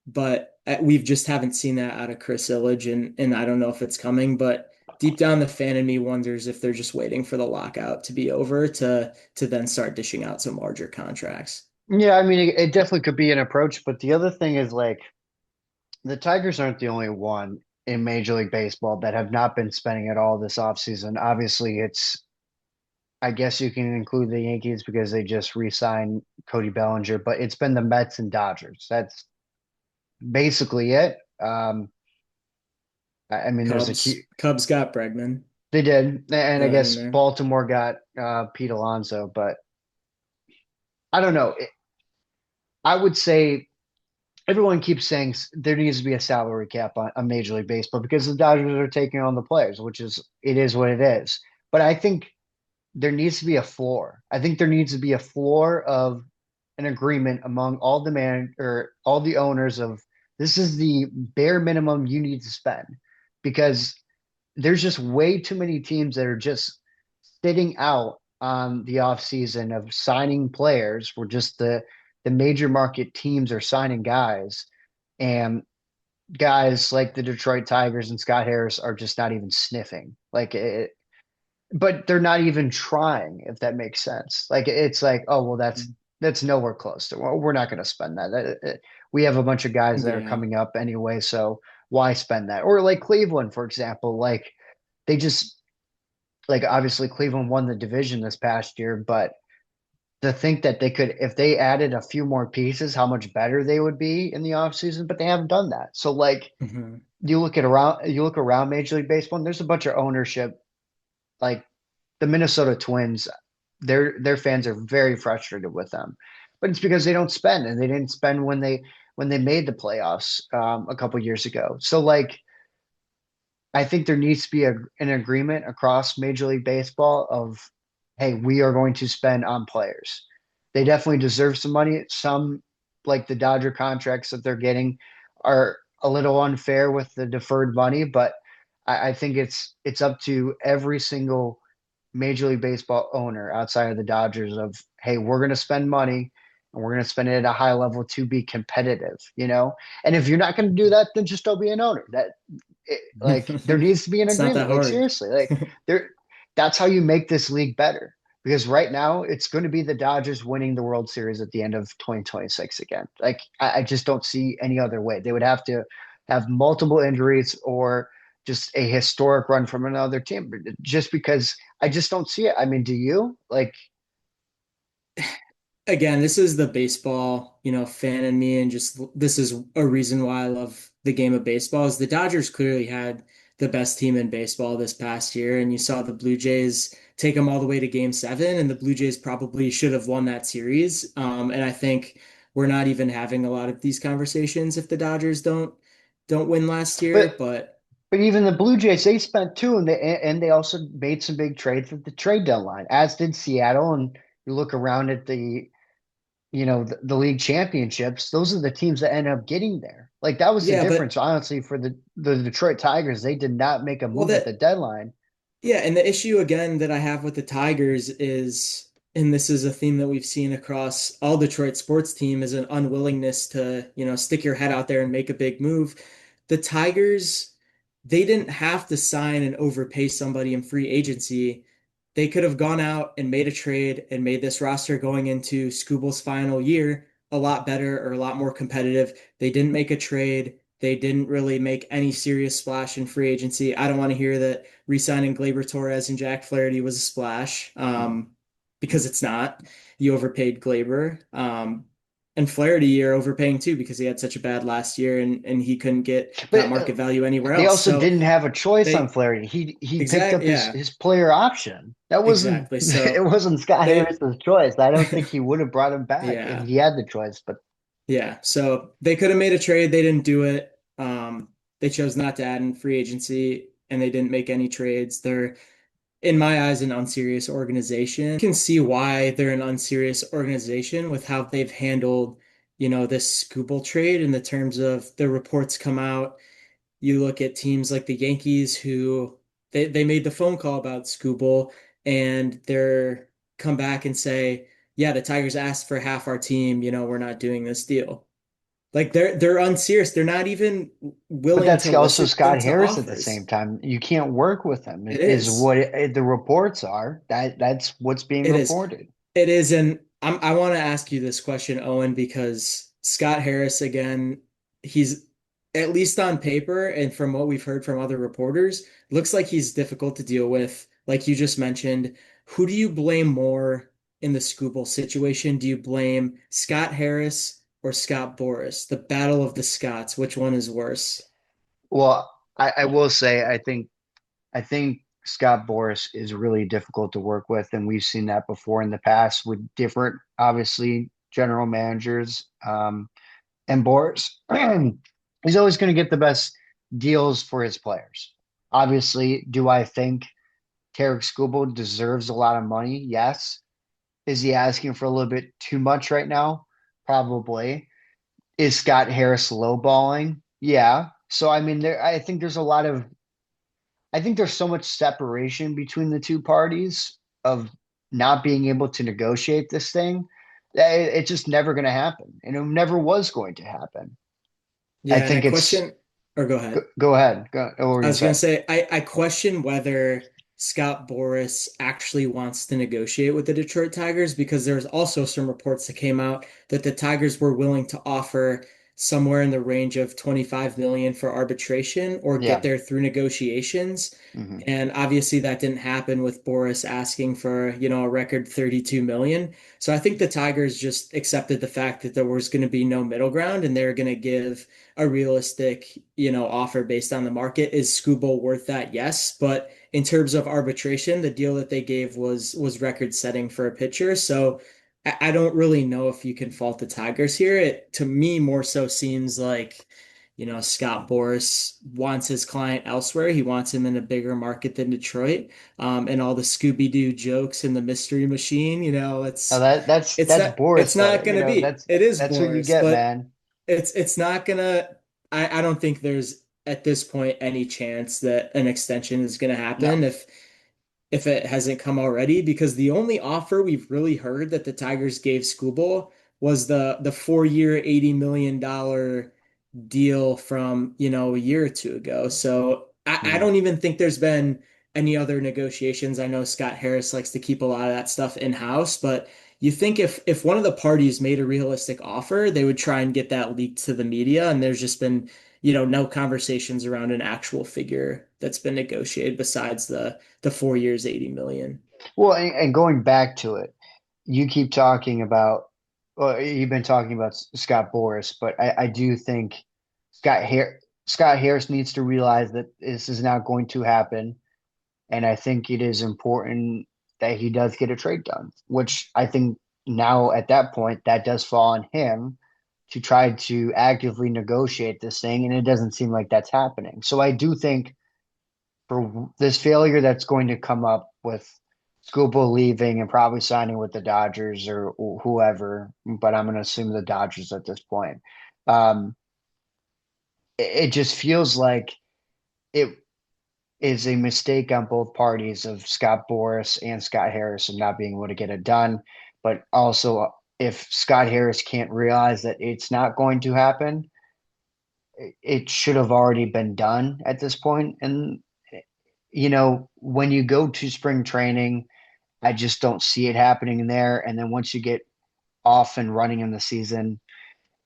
But we just haven't seen that out of Chris Illage, and I don't know if it's coming. But deep down, the fan in me wonders if they're just waiting for the lockout to be over to then start dishing out some larger contracts. Yeah, I mean, it definitely could be an approach, but the other thing is like the Tigers aren't the only one in Major League Baseball that have not been spending at all this offseason. Obviously, I guess you can include the Yankees because they just re-signed Cody Bellinger, but it's been the Mets and Dodgers. That's basically it. I mean, there's a Cubs, key, Cubs got Bregman. they did, and I Throw that in guess there. Baltimore got Pete Alonso, but I don't know. I would say everyone keeps saying there needs to be a salary cap on Major League Baseball because the Dodgers are taking on the players, which is it is what it is. But I think there needs to be a floor. I think there needs to be a floor of an agreement among all the man or all the owners of this is the bare minimum you need to spend because there's just way too many teams that are just sitting out on the offseason of signing players where just the major market teams are signing guys and guys like the Detroit Tigers and Scott Harris are just not even sniffing. Like but they're not even trying, if that makes sense. Like it's like, oh well, that's nowhere close to. Well, we're not going to spend that. We have a bunch of guys that are Yeah. coming up anyway, so why spend that? Or like Cleveland, for example, like they just like obviously Cleveland won the division this past year, but to think that they could, if they added a few more pieces, how much better they would be in the offseason, but they haven't done that. So like Hmm. you look around Major League Baseball, and there's a bunch of ownership, like the Minnesota Twins, their fans are very frustrated with them, but it's because they don't spend, and they didn't spend when they made the playoffs a couple years ago. So like I think there needs to be an agreement across Major League Baseball of, hey, we are going to spend on players. They definitely deserve some money. Some, like the Dodger contracts that they're getting, are a little unfair with the deferred money, but I think it's up to every single Major League Baseball owner outside of the Dodgers of, hey, we're going to spend money and we're going to spend it at a high level to be competitive, you know? And if you're not going to do that, then just don't be an owner. Like there needs to be an It's not that agreement. Like hard. seriously, like there that's how you make this league better. Because right now it's going to be the Dodgers winning the World Series at the end of 2026 again. Like I just don't see any other way. They would have to have multiple injuries or just a historic run from another team. Just because I just don't see it. I mean, do you? Like, Again, this is the baseball, fan in me, and just this is a reason why I love the game of baseball. Is the Dodgers clearly had the best team in baseball this past year, and you saw the Blue Jays take them all the way to Game 7, and the Blue Jays probably should have won that series. And I think we're not even having a lot of these conversations if the Dodgers don't win last year. but But but even the Blue Jays, they spent too, and they also made some big trades at the trade deadline, as did Seattle. And you look around at the league championships, those are the teams that end up getting there. Like that was the yeah, difference, but honestly, for the Detroit Tigers. They did not make a well, move at the that deadline. Yeah, and the issue again that I have with the Tigers is, and this is a theme that we've seen across all Detroit sports team, is an unwillingness to, stick your head out there and make a big move. The Tigers, they didn't have to sign and overpay somebody in free agency. They could have gone out and made a trade and made this roster going into Skubal's final year a lot better or a lot more competitive. They didn't make a trade. They didn't really make any serious splash in free agency. I don't want to hear that re-signing Gleyber Torres and Jack Flaherty was a splash, because it's not. You overpaid Gleyber. And Flaherty you're overpaying too because he had such a bad last year and he couldn't get that But market value anywhere they else. also So didn't have a choice on they Flaherty. He picked exact up his yeah, his player option. That wasn't exactly. it So wasn't Scott they Harris's choice. I don't think he would have brought him back if yeah, he had the choice. But yeah. So they could have made a trade. They didn't do it. They chose not to add in free agency and they didn't make any trades. They're in my eyes, an unserious organization. You can see why they're an unserious organization with how they've handled, this Skubal trade in the terms of the reports come out. You look at teams like the Yankees who they made the phone call about Skubal and they're come back and say, yeah, the Tigers asked for half our team, we're not doing this deal. Like they're unserious. They're not even willing that's to also listen Scott to Harris at the same offers. time. You can't work with him, It is is. what the reports are. That's what's being It is. reported. It is, and I want to ask you this question, Owen, because Scott Harris, again, he's at least on paper and from what we've heard from other reporters, looks like he's difficult to deal with. Like you just mentioned, who do you blame more in the Scooball situation? Do you blame Scott Harris or Scott Boris? The battle of the Scots, which one is worse? Well, I will say I think Scott Boris is really difficult to work with, and we've seen that before in the past with different, obviously, general managers. And Boris, he's always going to get the best deals for his players. Obviously, do I think Tarik Skubal deserves a lot of money? Yes. Is he asking for a little bit too much right now? Probably. Is Scott Harris lowballing? Yeah. So I mean, I think there's so much separation between the two parties of not being able to negotiate this thing that it's just never going to happen, and it never was going to happen. I Yeah, and I think it's question, or go ahead. go ahead. What were I you was gonna say? say I question whether Scott Boras actually wants to negotiate with the Detroit Tigers, because there's also some reports that came out that the Tigers were willing to offer somewhere in the range of 25 million for arbitration or get Yeah. there through negotiations. Hmm. And obviously that didn't happen with Boris asking for, a record 32 million. So I think the Tigers just accepted the fact that there was going to be no middle ground and they're going to give a realistic, offer based on the market. Is Skubal worth that? Yes. But in terms of arbitration, the deal that they gave was record setting for a pitcher. So I don't really know if you can fault the Tigers here. It to me more so seems like, Scott Boras wants his client elsewhere. He wants him in a bigger market than Detroit. And all the Scooby-Doo jokes and the mystery machine, Now it's that's it's that's not Boris it's though. not You gonna know, be. It is that's what you Boris, get, but man. it's not gonna. I don't think there's at this point any chance that an extension is gonna No. happen if it hasn't come already, because the only offer we've really heard that the Tigers gave Skubal was the 4 year, $80 million deal from, a year or two ago. So I Mhm. don't even think there's been any other negotiations. I know Scott Harris likes to keep a lot of that stuff in-house, but you think if one of the parties made a realistic offer, they would try and get that leaked to the media, and there's just been, no conversations around an actual figure that's been negotiated besides the 4 years, 80 million. Well, and going back to it, you keep talking about, well, you've been talking about Scott Boras, but I do think Scott Harris needs to realize that this is not going to happen. And I think it is important that he does get a trade done, which I think now at that point, that does fall on him to try to actively negotiate this thing. And it doesn't seem like that's happening. So I do think for this failure that's going to come up with Skubal leaving and probably signing with the Dodgers or whoever, but I'm going to assume the Dodgers at this point. Um, it just feels like it is a mistake on both parties of Scott Boras and Scott Harris and not being able to get it done. But also, if Scott Harris can't realize that it's not going to happen, it should have already been done at this point. And, when you go to spring training, I just don't see it happening there. And then once you get off and running in the season,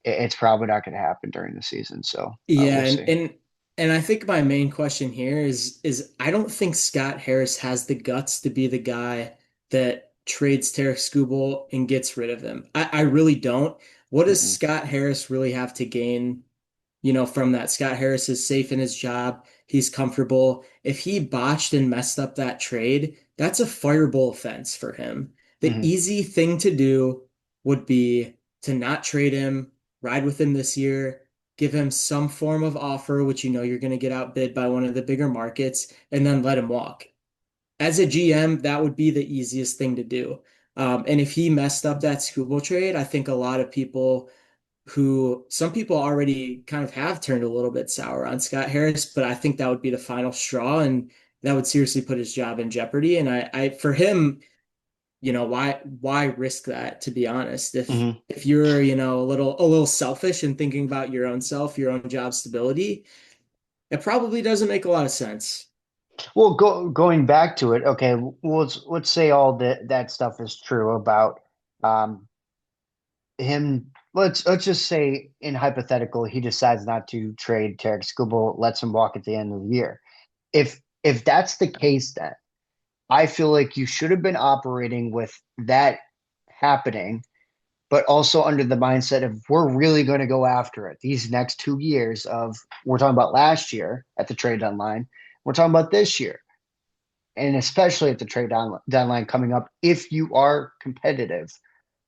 it's probably not going to happen during the season. So Yeah, we'll and see. and and I think my main question here is I don't think Scott Harris has the guts to be the guy that trades Tarik Skubal and gets rid of him. I really don't. What does Mm-mm. Scott Harris really have to gain, from that? Scott Harris is safe in his job. He's comfortable. If he botched and messed up that trade, that's a fireable offense for him. The Mm-hmm. easy thing to do would be to not trade him, ride with him this year, give him some form of offer, which you're going to get outbid by one of the bigger markets, and then let him walk. As a GM, that would be the easiest thing to do. And if he messed up that Skubal trade, I think a lot of people some people already kind of have turned a little bit sour on Scott Harris, but I think that would be the final straw, and that would seriously put his job in jeopardy. And for him, why risk that, to be honest? Mm-hmm. If you're, a little selfish and thinking about your own self, your own job stability, it probably doesn't make a lot of sense. Well, going back to it, okay, let's say all that stuff is true about um him. Let's just say in hypothetical, he decides not to trade Tarik Skubal, lets him walk at the end of the year. If that's the case, then I feel like you should have been operating with that happening, but also under the mindset of we're really going to go after it these next 2 years of we're talking about last year at the trade deadline. We're talking about this year and especially at the deadline coming up, if you are competitive,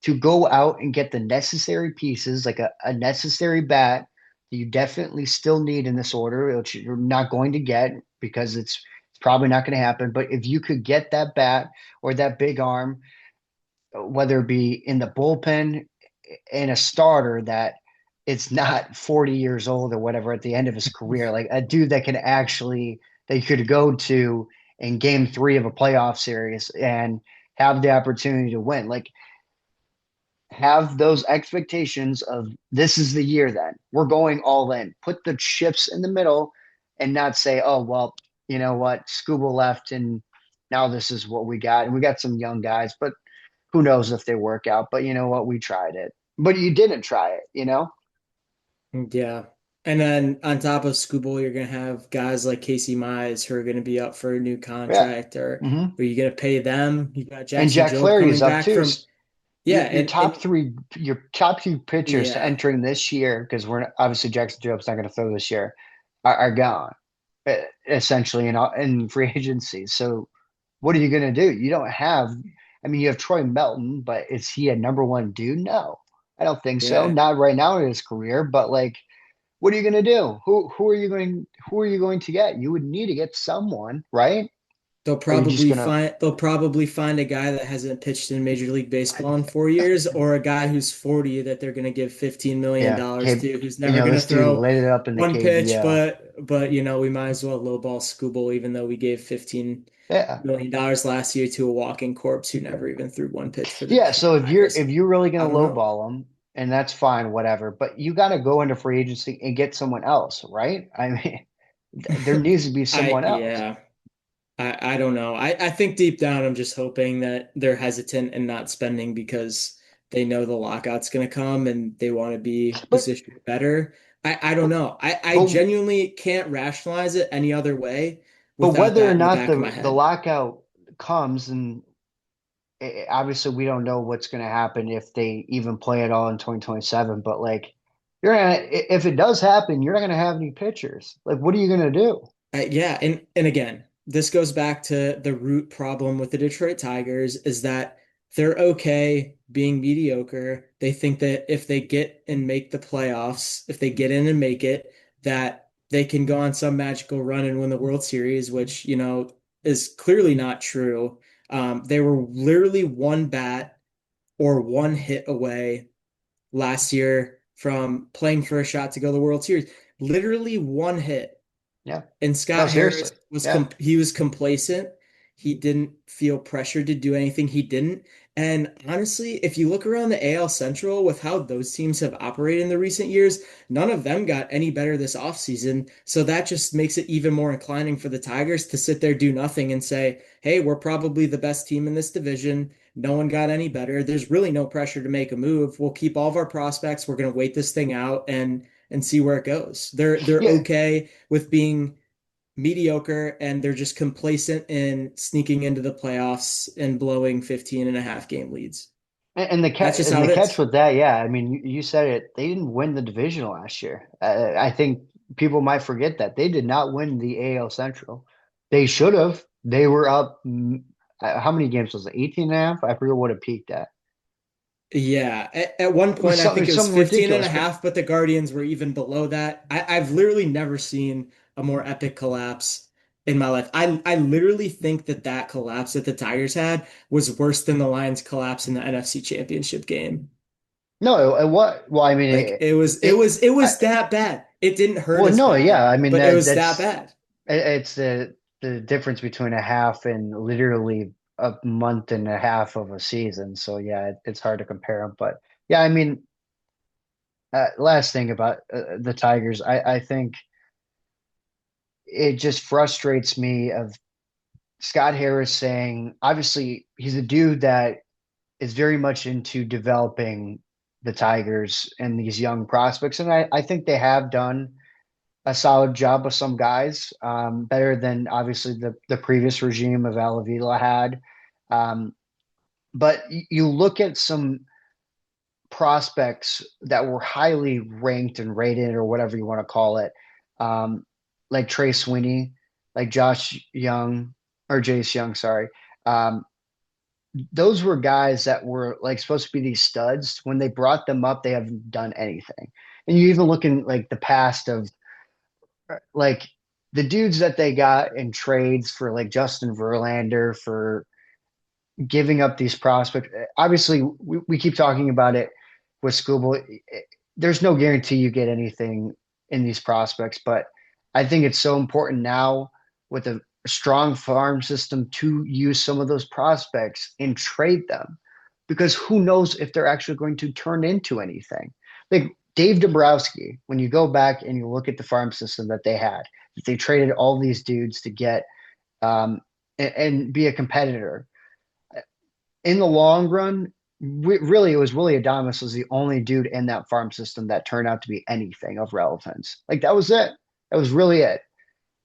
to go out and get the necessary pieces, like a necessary bat that you definitely still need in this order, which you're not going to get because it's probably not going to happen. But if you could get that bat or that big arm, whether it be in the bullpen and a starter that it's not 40 years old or whatever at the end of his career, like a dude that can actually that you could go to in game 3 of a playoff series and have the opportunity to win. Like have those expectations of this is the year then. We're going all in. Put the chips in the middle and not say, oh well, you know what, Scuba left and now this is what we got. And we got some young guys, but who knows if they work out. But you know what? We tried it. But you didn't try it, you know? Yeah. And then on top of Skubal, you're going to have guys like Casey Mize who are going to be up for a new Yeah. contract, or Hmm. are you going to pay them? You got And Jackson Jack Jobe Flaherty is coming up back too. from, yeah. And Your top two pitchers yeah, entering this year, because we're obviously Jackson Jobe's not going to throw this year, are gone essentially in free agency. So what are you going to do? You don't have, I mean, you have Troy Melton, but is he a number one dude? No, I don't think so. yeah. Not right now in his career, but like, what are you going to do? Who are you going to get? You would need to get someone, right? Or are you just going to, They'll probably find a guy that hasn't pitched in Major League Baseball in 4 years, or a guy who's 40 that they're going to give $15 million yeah, dollars K, to, who's you never know, going to this dude throw lit it up in the one pitch, KBO. but we might as well lowball Skubal, even though we gave Yeah. $15 million last year to a walking corpse who never even threw one pitch for Yeah, the so Tigers. if you're really I going to don't know. lowball them, and that's fine, whatever. But you got to go into free agency and get someone else, right? I mean, there needs to be someone else. Yeah. I don't know. I think deep down I'm just hoping that they're hesitant and not spending because they know the lockout's going to come and they want to be But positioned better. I don't but know. I but genuinely can't rationalize it any other way but without whether or that in the not back of my the head. lockout comes, and obviously we don't know what's going to happen if they even play at all in 2027. But like, you're gonna if it does happen, you're not going to have any pitchers. Like, what are you going to do? Yeah, and again, this goes back to the root problem with the Detroit Tigers is that they're okay being mediocre. They think that if they get and make the playoffs, if they get in and make it, that they can go on some magical run and win the World Series, which, is clearly not true. They were literally one bat or one hit away last year from playing for a shot to go to the World Series. Literally one hit. Yeah. And No, Scott seriously. Harris was Yeah. he was complacent. He didn't feel pressured to do anything. He didn't. And honestly, if you look around the AL Central with how those teams have operated in the recent years, none of them got any better this offseason. So that just makes it even more inclining for the Tigers to sit there, do nothing, and say, hey, we're probably the best team in this division. No one got any better. There's really no pressure to make a move. We'll keep all of our prospects. We're going to wait this thing out and see where it goes. They're Yeah. okay with being mediocre and they're just complacent in sneaking into the playoffs and blowing 15 and a half game leads. That's just And how the it catch is. with that, yeah, I mean, you said it. They didn't win the division last year. I think people might forget that they did not win the AL Central. They should have. They were up. How many games was it? 18 and a half? I forget what it peaked at. Yeah. At one point, I It think was it was something 15 and a ridiculous. But half, but the Guardians were even below that. I've literally never seen a more epic collapse in my life. I literally think that collapse that the Tigers had was worse than the Lions collapse in the NFC Championship game. no, what? Well, I mean, Like it it I, was that bad. It didn't hurt well, as no, bad, yeah, I mean but it was that that's bad. it's the difference between a half and literally a month and a half of a season. So yeah, it's hard to compare them. But yeah, I mean, last thing about the Tigers, I think it just frustrates me of Scott Harris saying, obviously, he's a dude that is very much into developing the Tigers and these young prospects. And I think they have done a solid job with some guys, better than obviously the previous regime of Alavila had. Um, but you look at some prospects that were highly ranked and rated, or whatever you want to call it, um, like Trey Sweeney, like Josh Young or Jace Young, sorry. Um, those were guys that were like supposed to be these studs. When they brought them up, they haven't done anything. And you even look in like the past of like the dudes that they got in trades for like Justin Verlander for giving up these prospects. Obviously, we keep talking about it with Skubal. There's no guarantee you get anything in these prospects, but I think it's so important now with a strong farm system to use some of those prospects and trade them because who knows if they're actually going to turn into anything. Like Dave Dombrowski, when you go back and you look at the farm system that they had, they traded all these dudes to get um, and be a competitor. In the long run, really, it was Willie Adamas was the only dude in that farm system that turned out to be anything of relevance. Like that was it. That was really it.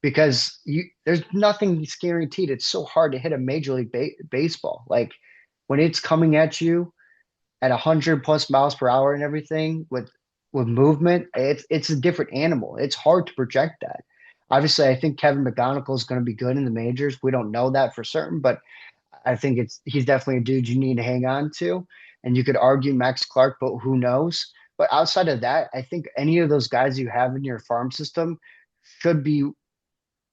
Because there's nothing guaranteed. It's so hard to hit a major league baseball. Like when it's coming at you at 100+ miles per hour and everything with movement, it's a different animal. It's hard to project that. Obviously, I think Kevin McGonigal is going to be good in the majors. We don't know that for certain, but I think he's definitely a dude you need to hang on to. And you could argue Max Clark, but who knows? But outside of that, I think any of those guys you have in your farm system should be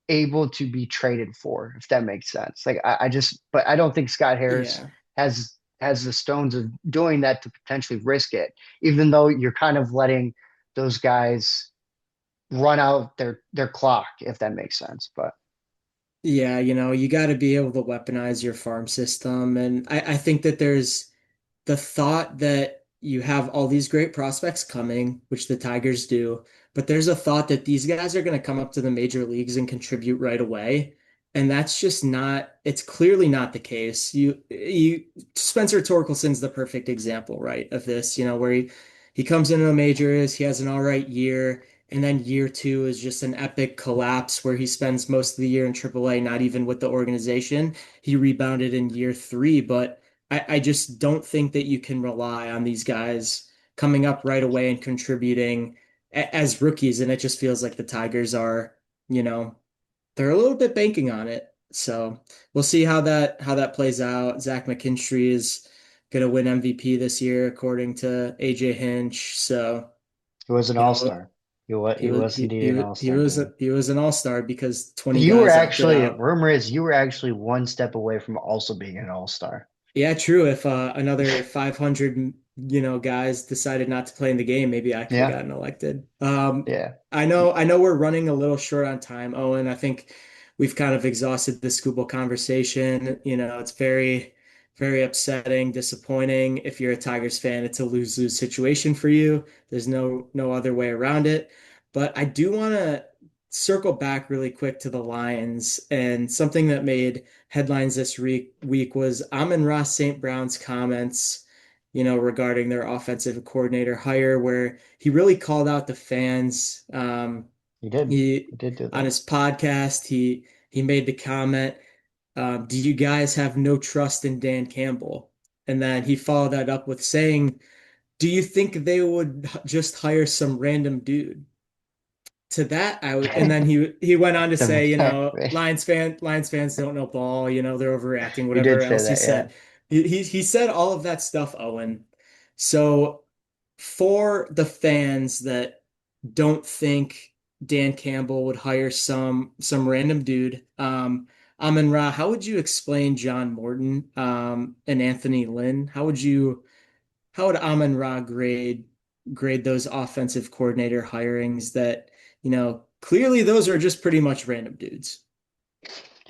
able to be traded for, if that makes sense. Like but I don't think Scott Harris Yeah. has the stones of doing that to potentially risk it, even though you're kind of letting those guys run out their clock, if that makes sense. But Yeah, you got to be able to weaponize your farm system. And I think that there's the thought that you have all these great prospects coming, which the Tigers do, but there's a thought that these guys are going to come up to the major leagues and contribute right away. And that's just not, it's clearly not the case. Spencer Torkelson's the perfect example, right, of this, where he comes into the majors, he has an all right year, and then year two is just an epic collapse where he spends most of the year in AAA, not even with the organization. He rebounded in year three, but I just don't think that you can rely on these guys coming up right away and contributing as rookies. And it just feels like the Tigers are, you know, they're a little bit banking on it. So we'll see how that plays out. Zach McKinstry is gonna win MVP this year, according to AJ Hinch. So, he was an you know, all-star. He he was was he indeed an he, he all-star, was dude. he was an all-star because 20 You were guys opted actually, out. rumor is you were actually one step away from also being an all-star. Yeah, true. If another 500, guys decided not to play in the game, maybe I could have Yeah, gotten elected. yeah. I know we're running a little short on time, Owen. I think we've kind of exhausted the Scuba conversation. It's very, very upsetting, disappointing. If you're a Tigers fan, it's a lose-lose situation for you. There's no other way around it. But I do want to circle back really quick to the Lions and something that made headlines this week was Amon-Ra St. Brown's comments, regarding their offensive coordinator hire, where he really called out the fans. He did. He He did do on that. his podcast, he made the comment, "Do you guys have no trust in Dan Campbell?" And then he followed that up with saying, "Do you think they would just hire some random dude?" To that, and then he went on to say, Lions fans don't know ball, they're overreacting, He whatever did say else he that, yeah. said. He said all of that stuff, Owen. So for the fans that don't think Dan Campbell would hire some random dude, Amon Ra, how would you explain John Morton, and Anthony Lynn? How would Amon Ra grade those offensive coordinator hirings that, clearly those are just pretty much random dudes.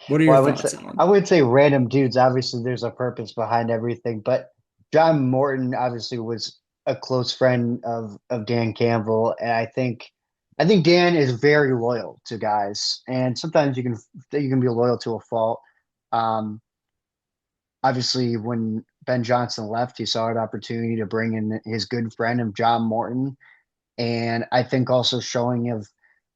What are Well, your thoughts I on? would say random dudes. Obviously, there's a purpose behind everything, but John Morton obviously was a close friend of Dan Campbell, and I think Dan is very loyal to guys, and sometimes you can be loyal to a fault. Um, Obviously, when Ben Johnson left, he saw an opportunity to bring in his good friend of John Morton, and I think also showing of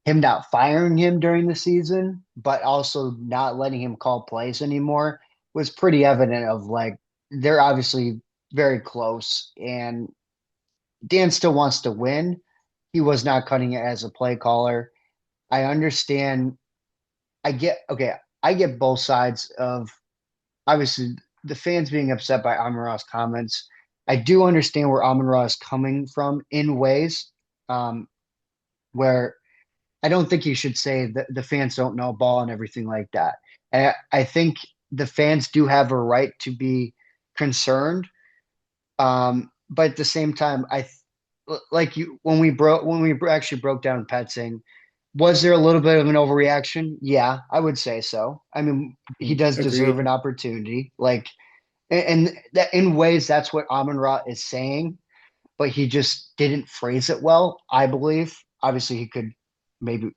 him not firing him during the season, but also not letting him call plays anymore was pretty evident of like they're obviously very close and Dan still wants to win. He was not cutting it as a play caller. I understand. Okay, I get both sides of obviously the fans being upset by Amon Ra's comments. I do understand where Amon Ra is coming from in ways um, where I don't think you should say that the fans don't know ball and everything like that. And I think the fans do have a right to be concerned. But at the same time, like you when we actually broke down Petzing, was there a little bit of an overreaction? Yeah, I would say so. I mean, he does deserve an Agreed. opportunity. Like, and that in ways that's what Amon Ra is saying, but he just didn't phrase it well, I believe. Obviously, he could maybe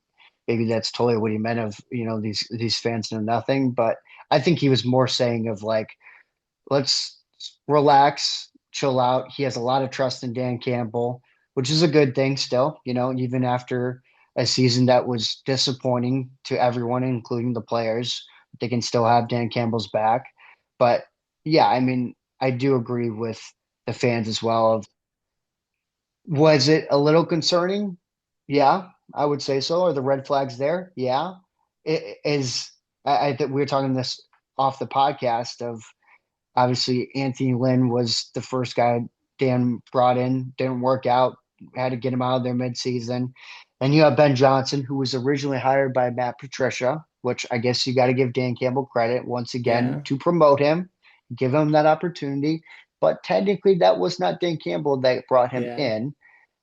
maybe that's totally what he meant of these fans know nothing, but I think he was more saying of like, let's relax, chill out. He has a lot of trust in Dan Campbell, which is a good thing still, even after a season that was disappointing to everyone, including the players. They can still have Dan Campbell's back. But yeah, I mean, I do agree with the fans as well of was it a little concerning? Yeah, I would say so. Are the red flags there? Yeah. It is I think we were talking this off the podcast of obviously, Anthony Lynn was the first guy Dan brought in, didn't work out, had to get him out of there midseason. And you have Ben Johnson, who was originally hired by Matt Patricia, which I guess you got to give Dan Campbell credit once again Yeah. to promote him, give him that opportunity. But technically, that was not Dan Campbell that brought him Yeah. in.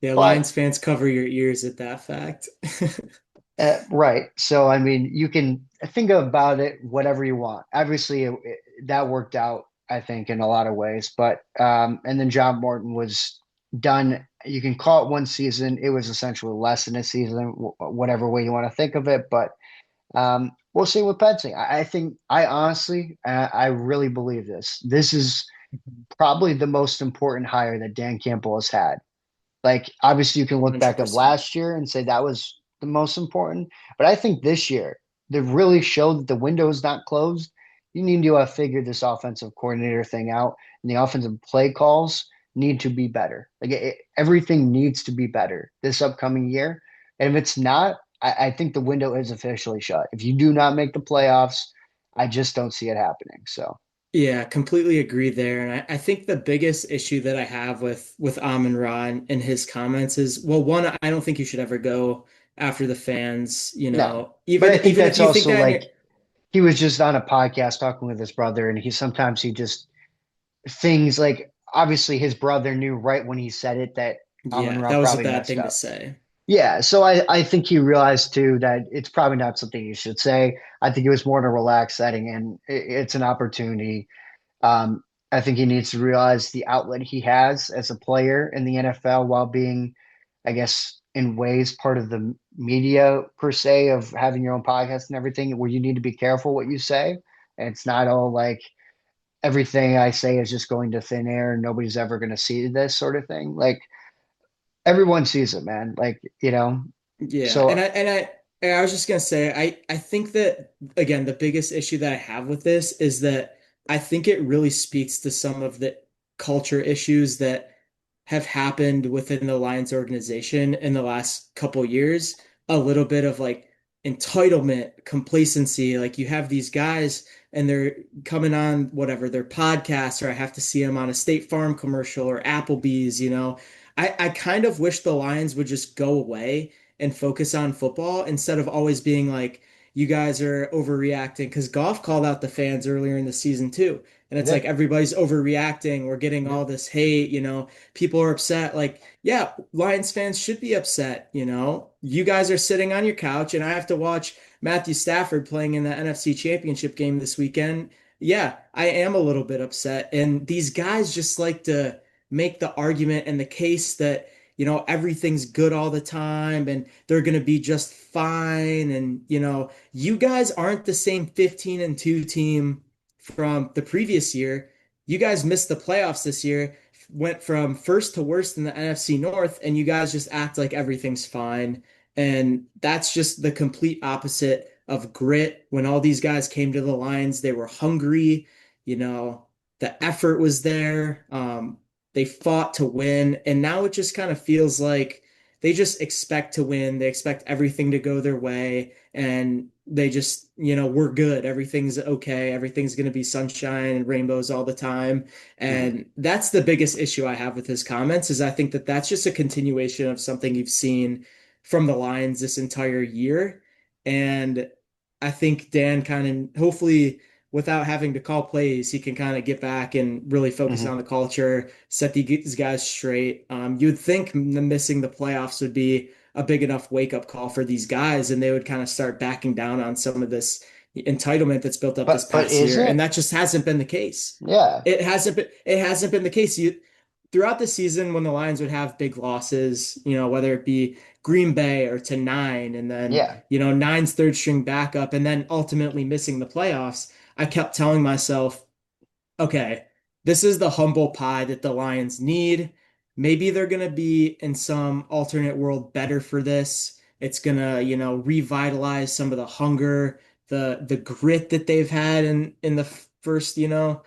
Yeah, But Lions fans cover your ears at that fact. right. So, I mean, you can think about it whatever you want. Obviously, that worked out, I think, in a lot of ways. But, and then John Morton was done. You can call it one season. It was essentially less than a season, whatever way you want to think of it. But we'll see with Petzing. I think, I honestly, I really believe this. This is probably the most important hire that Dan Campbell has had. Like, obviously, you can look back at 100%. last year and say that was the most important. But I think this year, they really showed that the window is not closed. You need to have figured this offensive coordinator thing out, and the offensive play calls need to be better. Like, everything needs to be better this upcoming year. And if it's not, I think the window is officially shut. If you do not make the playoffs, I just don't see it happening. So, Yeah, completely agree there. And I think the biggest issue that I have with Amon Ra and his comments is, well, one, I don't think you should ever go after the fans, no. But even I think if that's you think also that in like he was just on a podcast talking with his brother, and he just things like obviously his brother knew right when he said it that Amon yeah, Ra that was a probably bad messed thing to up. say. Yeah, so I think he realized too that it's probably not something you should say. I think it was more in a relaxed setting, and it's an opportunity. Um, I think he needs to realize the outlet he has as a player in the NFL while being, I guess, in ways part of the media per se of having your own podcast and everything, where you need to be careful what you say. And it's not all like everything I say is just going to thin air and nobody's ever going to see this sort of thing. Like everyone sees it, man. Yeah, So and I was just gonna say, I think that again, the biggest issue that I have with this is that I think it really speaks to some of the culture issues that have happened within the Lions organization in the last couple years. A little bit of like entitlement, complacency. Like you have these guys and they're coming on whatever their podcasts, or I have to see them on a State Farm commercial or Applebee's. I kind of wish the Lions would just go away and focus on football instead of always being like, you guys are overreacting. Because Goff called out the fans earlier in the season too. And I it's like did. everybody's overreacting. We're getting Yeah. all this hate. People are upset. Like, yeah, Lions fans should be upset. You guys are sitting on your couch, and I have to watch Matthew Stafford playing in the NFC Championship game this weekend. Yeah, I am a little bit upset. And these guys just like to make the argument and the case that everything's good all the time and they're going to be just fine. And you guys aren't the same 15-2 team from the previous year. You guys missed the playoffs this year, went from first to worst in the NFC North, and you guys just act like everything's fine. And that's just the complete opposite of grit. When all these guys came to the Lions, they were hungry, you know, the effort was there. They fought to win, and now it just kind of feels like they just expect to win. They expect everything to go their way, and they just, we're good. Everything's okay. Everything's going to be sunshine and rainbows all the time. Mhm. And that's the biggest issue I have with his comments is I think that that's just a continuation of something you've seen from the Lions this entire year. And I think Dan kind of hopefully without having to call plays, he can kind of get back and really focus Mhm. on the culture, set these guys straight. You'd think missing the playoffs would be a big enough wake up call for these guys, and they would kind of start backing down on some of this entitlement that's built up this But past is year, and it? that just hasn't been the case. Yeah. It hasn't been the case. Throughout the season when the Lions would have big losses, whether it be Green Bay or to nine, and then Yeah. nine's third string backup, and then ultimately missing the playoffs. I kept telling myself, okay, this is the humble pie that the Lions need. Maybe they're going to be in some alternate world better for this. It's going to, revitalize some of the hunger, the grit that they've had in the first, Mhm.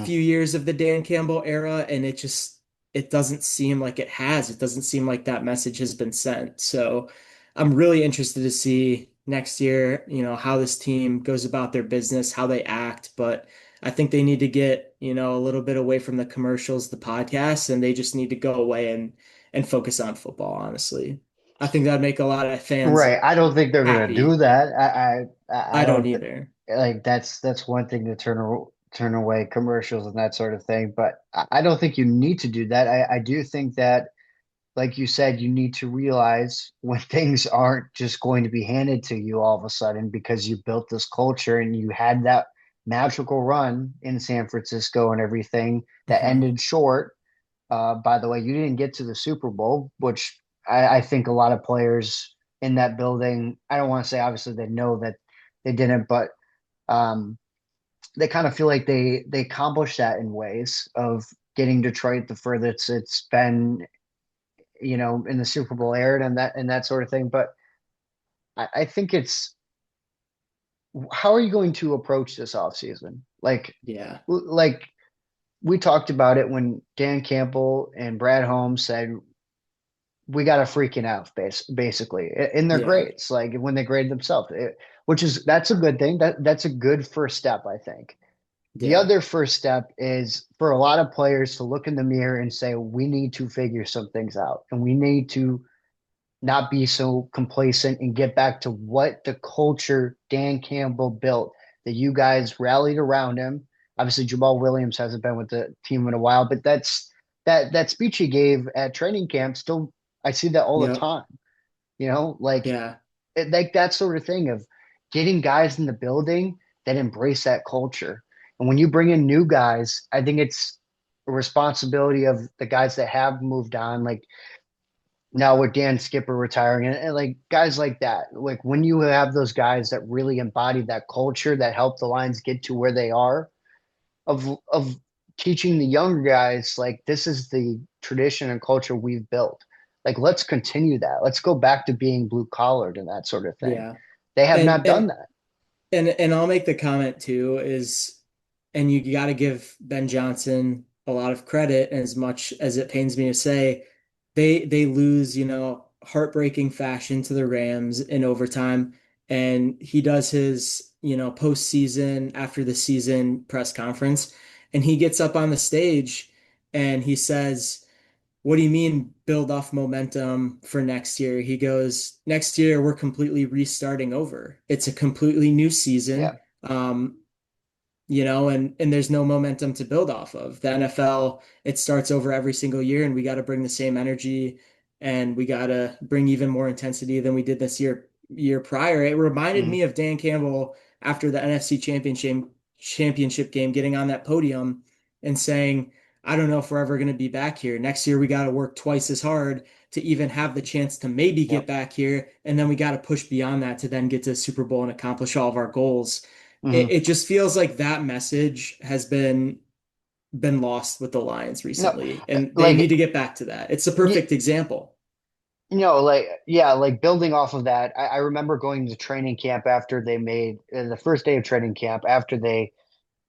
few years of the Dan Campbell era, and it doesn't seem like it has. It doesn't seem like that message has been sent. So I'm really interested to see next year, how this team goes about their business, how they act, but I think they need to get, a little bit away from the commercials, the podcasts, and they just need to go away and focus on football, honestly. I think that'd make a lot of fans Right. I don't think they're gonna do happy. that. I I don't don't either. like that's one thing to turn away commercials and that sort of thing. But I don't think you need to do that. I do think that, like you said, you need to realize when things aren't just going to be handed to you all of a sudden because you built this culture and you had that magical run in San Francisco and everything that Mhm. ended short. By the way, you didn't get to the Super Bowl, which I think a lot of players in that building, I don't want to say obviously they know that they didn't, but um, they kind of feel like they accomplished that in ways of getting Detroit the furthest it's been, in the Super Bowl era and that sort of thing. But I think it's how are you going to approach this offseason? Yeah. Like we talked about it when Dan Campbell and Brad Holmes said we got a freaking out basically in their Yeah. grades, like when they grade themselves, which is that's a good thing. That's a good first step, I think. The Yeah. other first step is for a lot of players to look in the mirror and say, we need to figure some things out and we need to not be so complacent and get back to what the culture Dan Campbell built, that you guys rallied around him. Obviously, Jamal Williams hasn't been with the team in a while, but that speech he gave at training camp still I see that all the Yep. time. Like Yeah. like that sort of thing of getting guys in the building that embrace that culture. And when you bring in new guys, I think it's a responsibility of the guys that have moved on, like now with Dan Skipper retiring and like guys like that. Like when you have those guys that really embody that culture that help the Lions get to where they are, of teaching the younger guys like this is the tradition and culture we've built. Like let's continue that. Let's go back to being blue collared and that sort of thing. Yeah. They have And not done and that. and I'll make the comment too is, and you got to give Ben Johnson a lot of credit, as much as it pains me to say, they lose, heartbreaking fashion to the Rams in overtime, and he does his, postseason after the season press conference, and he gets up on the stage and he says, what do you mean build off momentum for next year? He goes, next year we're completely restarting over. It's a completely new Yeah. season. Um, and there's no momentum to build off of. The NFL, it starts over every single year, and we got to bring the same energy, and we got to bring even more intensity than we did this year prior. It reminded Mm-hmm. me of Dan Campbell after the NFC championship game, getting on that podium and saying, I don't know if we're ever going to be back here. Next year, we got to work twice as hard to even have the chance to maybe get Yep. back here. And then we got to push beyond that to then get to the Super Bowl and accomplish all of our goals. it, Mm-hmm. it just feels like that message has been lost with the Lions No, recently, and they need like to get back to that. It's a y- perfect example. like yeah, like building off of that. I remember going to training camp after they made the first day of training camp after they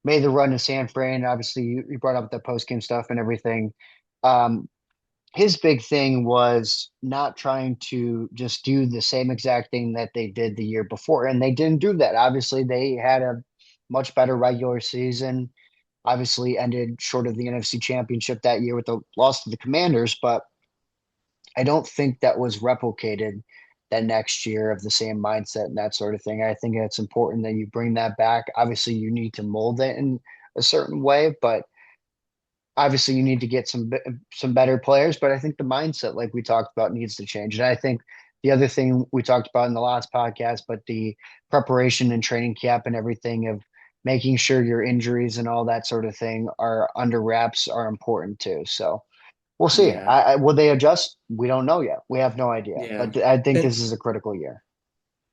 made the run to San Fran. Obviously, you brought up the post game stuff and everything. Um, his big thing was not trying to just do the same exact thing that they did the year before, and they didn't do that. Obviously, they had a much better regular season. Obviously, ended short of the NFC Championship that year with the loss to the Commanders, but I don't think that was replicated that next year of the same mindset and that sort of thing. I think it's important that you bring that back. Obviously, you need to mold it in a certain way, but obviously you need to get some better players. But I think the mindset, like we talked about, needs to change. And I think the other thing we talked about in the last podcast, but the preparation and training camp and everything of making sure your injuries and all that sort of thing are under wraps are important too. So we'll see. Yeah. Will they adjust? We don't know yet. We have no idea. Yeah. But I think And this is a critical year.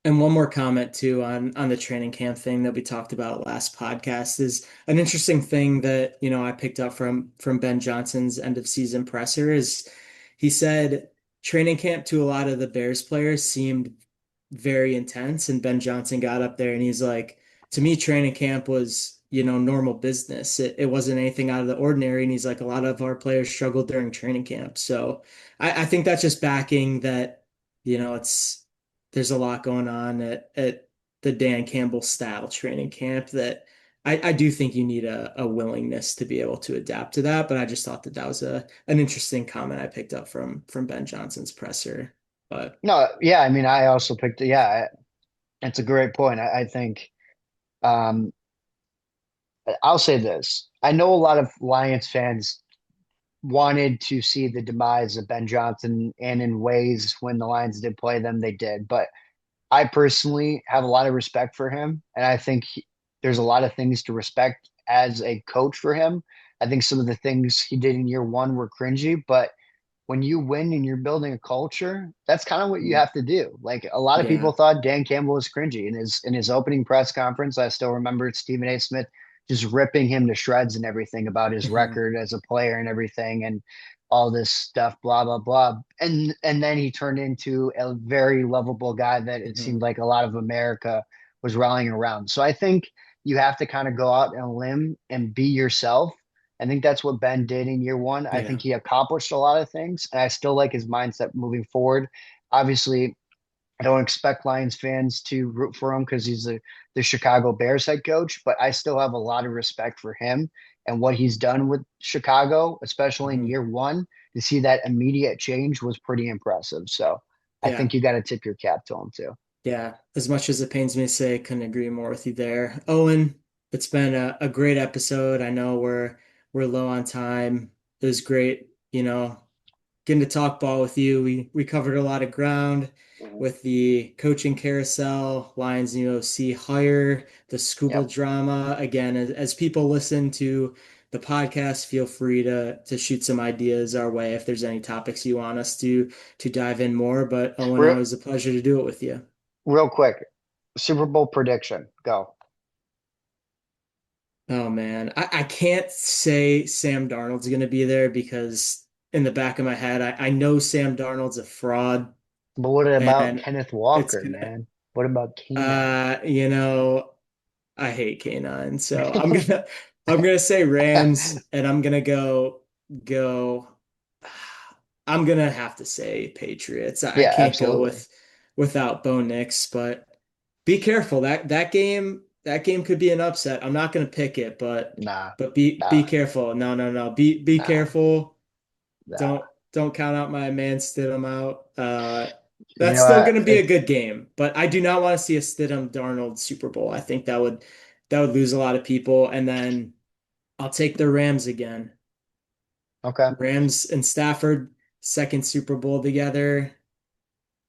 And one more comment too on the training camp thing that we talked about last podcast is an interesting thing that, I picked up from Ben Johnson's end of season presser is he said training camp to a lot of the Bears players seemed very intense, and Ben Johnson got up there and he's like, to me, training camp was, normal business. It wasn't anything out of the ordinary. And he's like, a lot of our players struggled during training camp. So I think that's just backing that, it's there's a lot going on at the Dan Campbell style training camp that I do think you need a willingness to be able to adapt to that. But I just thought that that was an interesting comment I picked up from Ben Johnson's presser. But No, yeah, I mean, I also picked, yeah, it's a great point. I think, um, I'll say this. I know a lot of Lions fans wanted to see the demise of Ben Johnson, and in ways when the Lions did play them, they did. But I personally have a lot of respect for him, and I think there's a lot of things to respect as a coach for him. I think some of the things he did in year one were cringy, but when you win and you're building a culture, that's kind of what you mm, have to do. Like a lot of people yeah. thought Dan Campbell was cringy in his opening press conference. I still remember Stephen A. Smith just ripping him to shreds and everything about his Mhm. record as a player and everything and all this stuff, blah blah blah. And then he turned into a very lovable guy that it seemed Mhm. like a lot of America was rallying around. So I think you have to kind of go out on a limb and be yourself. I think that's what Ben did in year one. I think Yeah. he accomplished a lot of things, and I still like his mindset moving forward. Obviously, I don't expect Lions fans to root for him because he's the Chicago Bears head coach, but I still have a lot of respect for him and what he's done with Chicago, especially in Mhm. year one. To see that immediate change was pretty impressive. So I Yeah. think you got to tip your cap to him too. Yeah. As much as it pains me to say, I couldn't agree more with you there. Owen, it's been a great episode. I know we're low on time. It was great, getting to talk ball with you. We covered a lot of ground Mhm. with the coaching carousel, Lions new OC hire, the Yep. Skubal drama. Again, as people listen to the podcast, feel free to shoot some ideas our way if there's any topics you want us to dive in more. But Owen, Real, always a pleasure to do it with you. real quick, Super Bowl prediction. Go. Oh man, I can't say Sam Darnold's going to be there because in the back of my head, I know Sam Darnold's a fraud But what about and Kenneth it's Walker, gonna man? What about Keenan? you know, I hate K9, so I'm gonna say Rams, and I'm gonna go. I'm gonna have to say Patriots. I Yeah, can't go absolutely. without Bo Nix, but be careful. That game could be an upset. I'm not gonna pick it, but Nah, but be nah, careful. No, no, no. Be nah, careful. nah. Don't count out my man Stidham out. You That's know, still going to be a it's good game, but I do not want to see a Stidham Darnold Super Bowl. I think that would lose a lot of people. And then I'll take the Rams again. okay. Rams and Stafford, second Super Bowl together.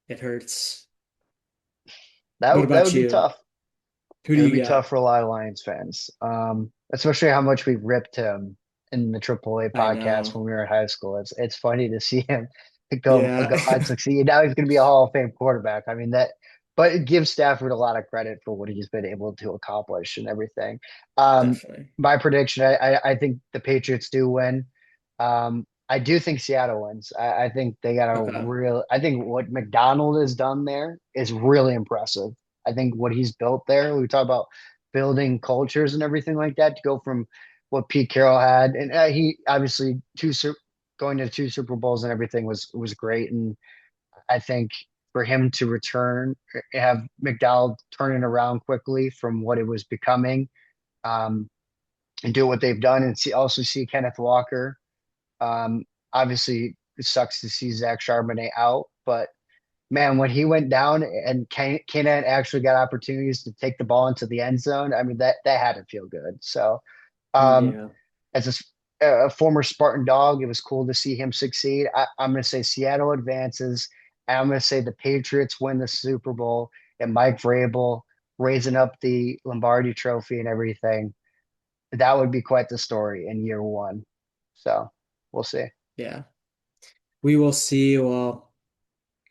It hurts. What That about would be you? tough. Who It do would you be tough got? for a lot of Lions fans, especially how much we ripped him in the AAA I podcast know. when we were in high school. It's funny to see him go and Yeah, succeed. Now he's going to be a Hall of Fame quarterback. I mean that, but it gives Stafford a lot of credit for what he's been able to accomplish and everything. Um, definitely. my prediction, I think the Patriots do win. I do think Seattle wins. I think they got a Okay. real. I think what McDonald has done there is really impressive. I think what he's built there. We talk about building cultures and everything like that to go from what Pete Carroll had, and he obviously going to two Super Bowls and everything was great. And I think for him to return, have McDonald turn it around quickly from what it was becoming, um, and do what they've done, and see Kenneth Walker. Obviously, it sucks to see Zach Charbonnet out, but man, when he went down and Keenan actually got opportunities to take the ball into the end zone, I mean that had to feel good. So, um, Yeah. as a former Spartan dog, it was cool to see him succeed. I'm going to say Seattle advances. And I'm going to say the Patriots win the Super Bowl and Mike Vrabel raising up the Lombardi Trophy and everything. That would be quite the story in year one. So we'll see. Yeah. We will see. Well,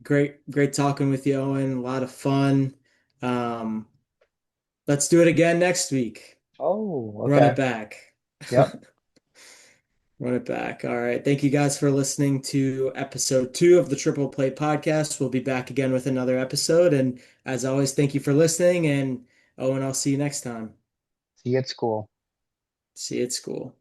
great talking with you, Owen. A lot of fun. Um, let's do it again next week. Oh, Run okay. it back. Yep. Run it back. All right. Thank you guys for listening to episode 2 of the Triple Play podcast. We'll be back again with another episode. And as always, thank you for listening. And Owen, I'll see you next time. See you at school. See you at school.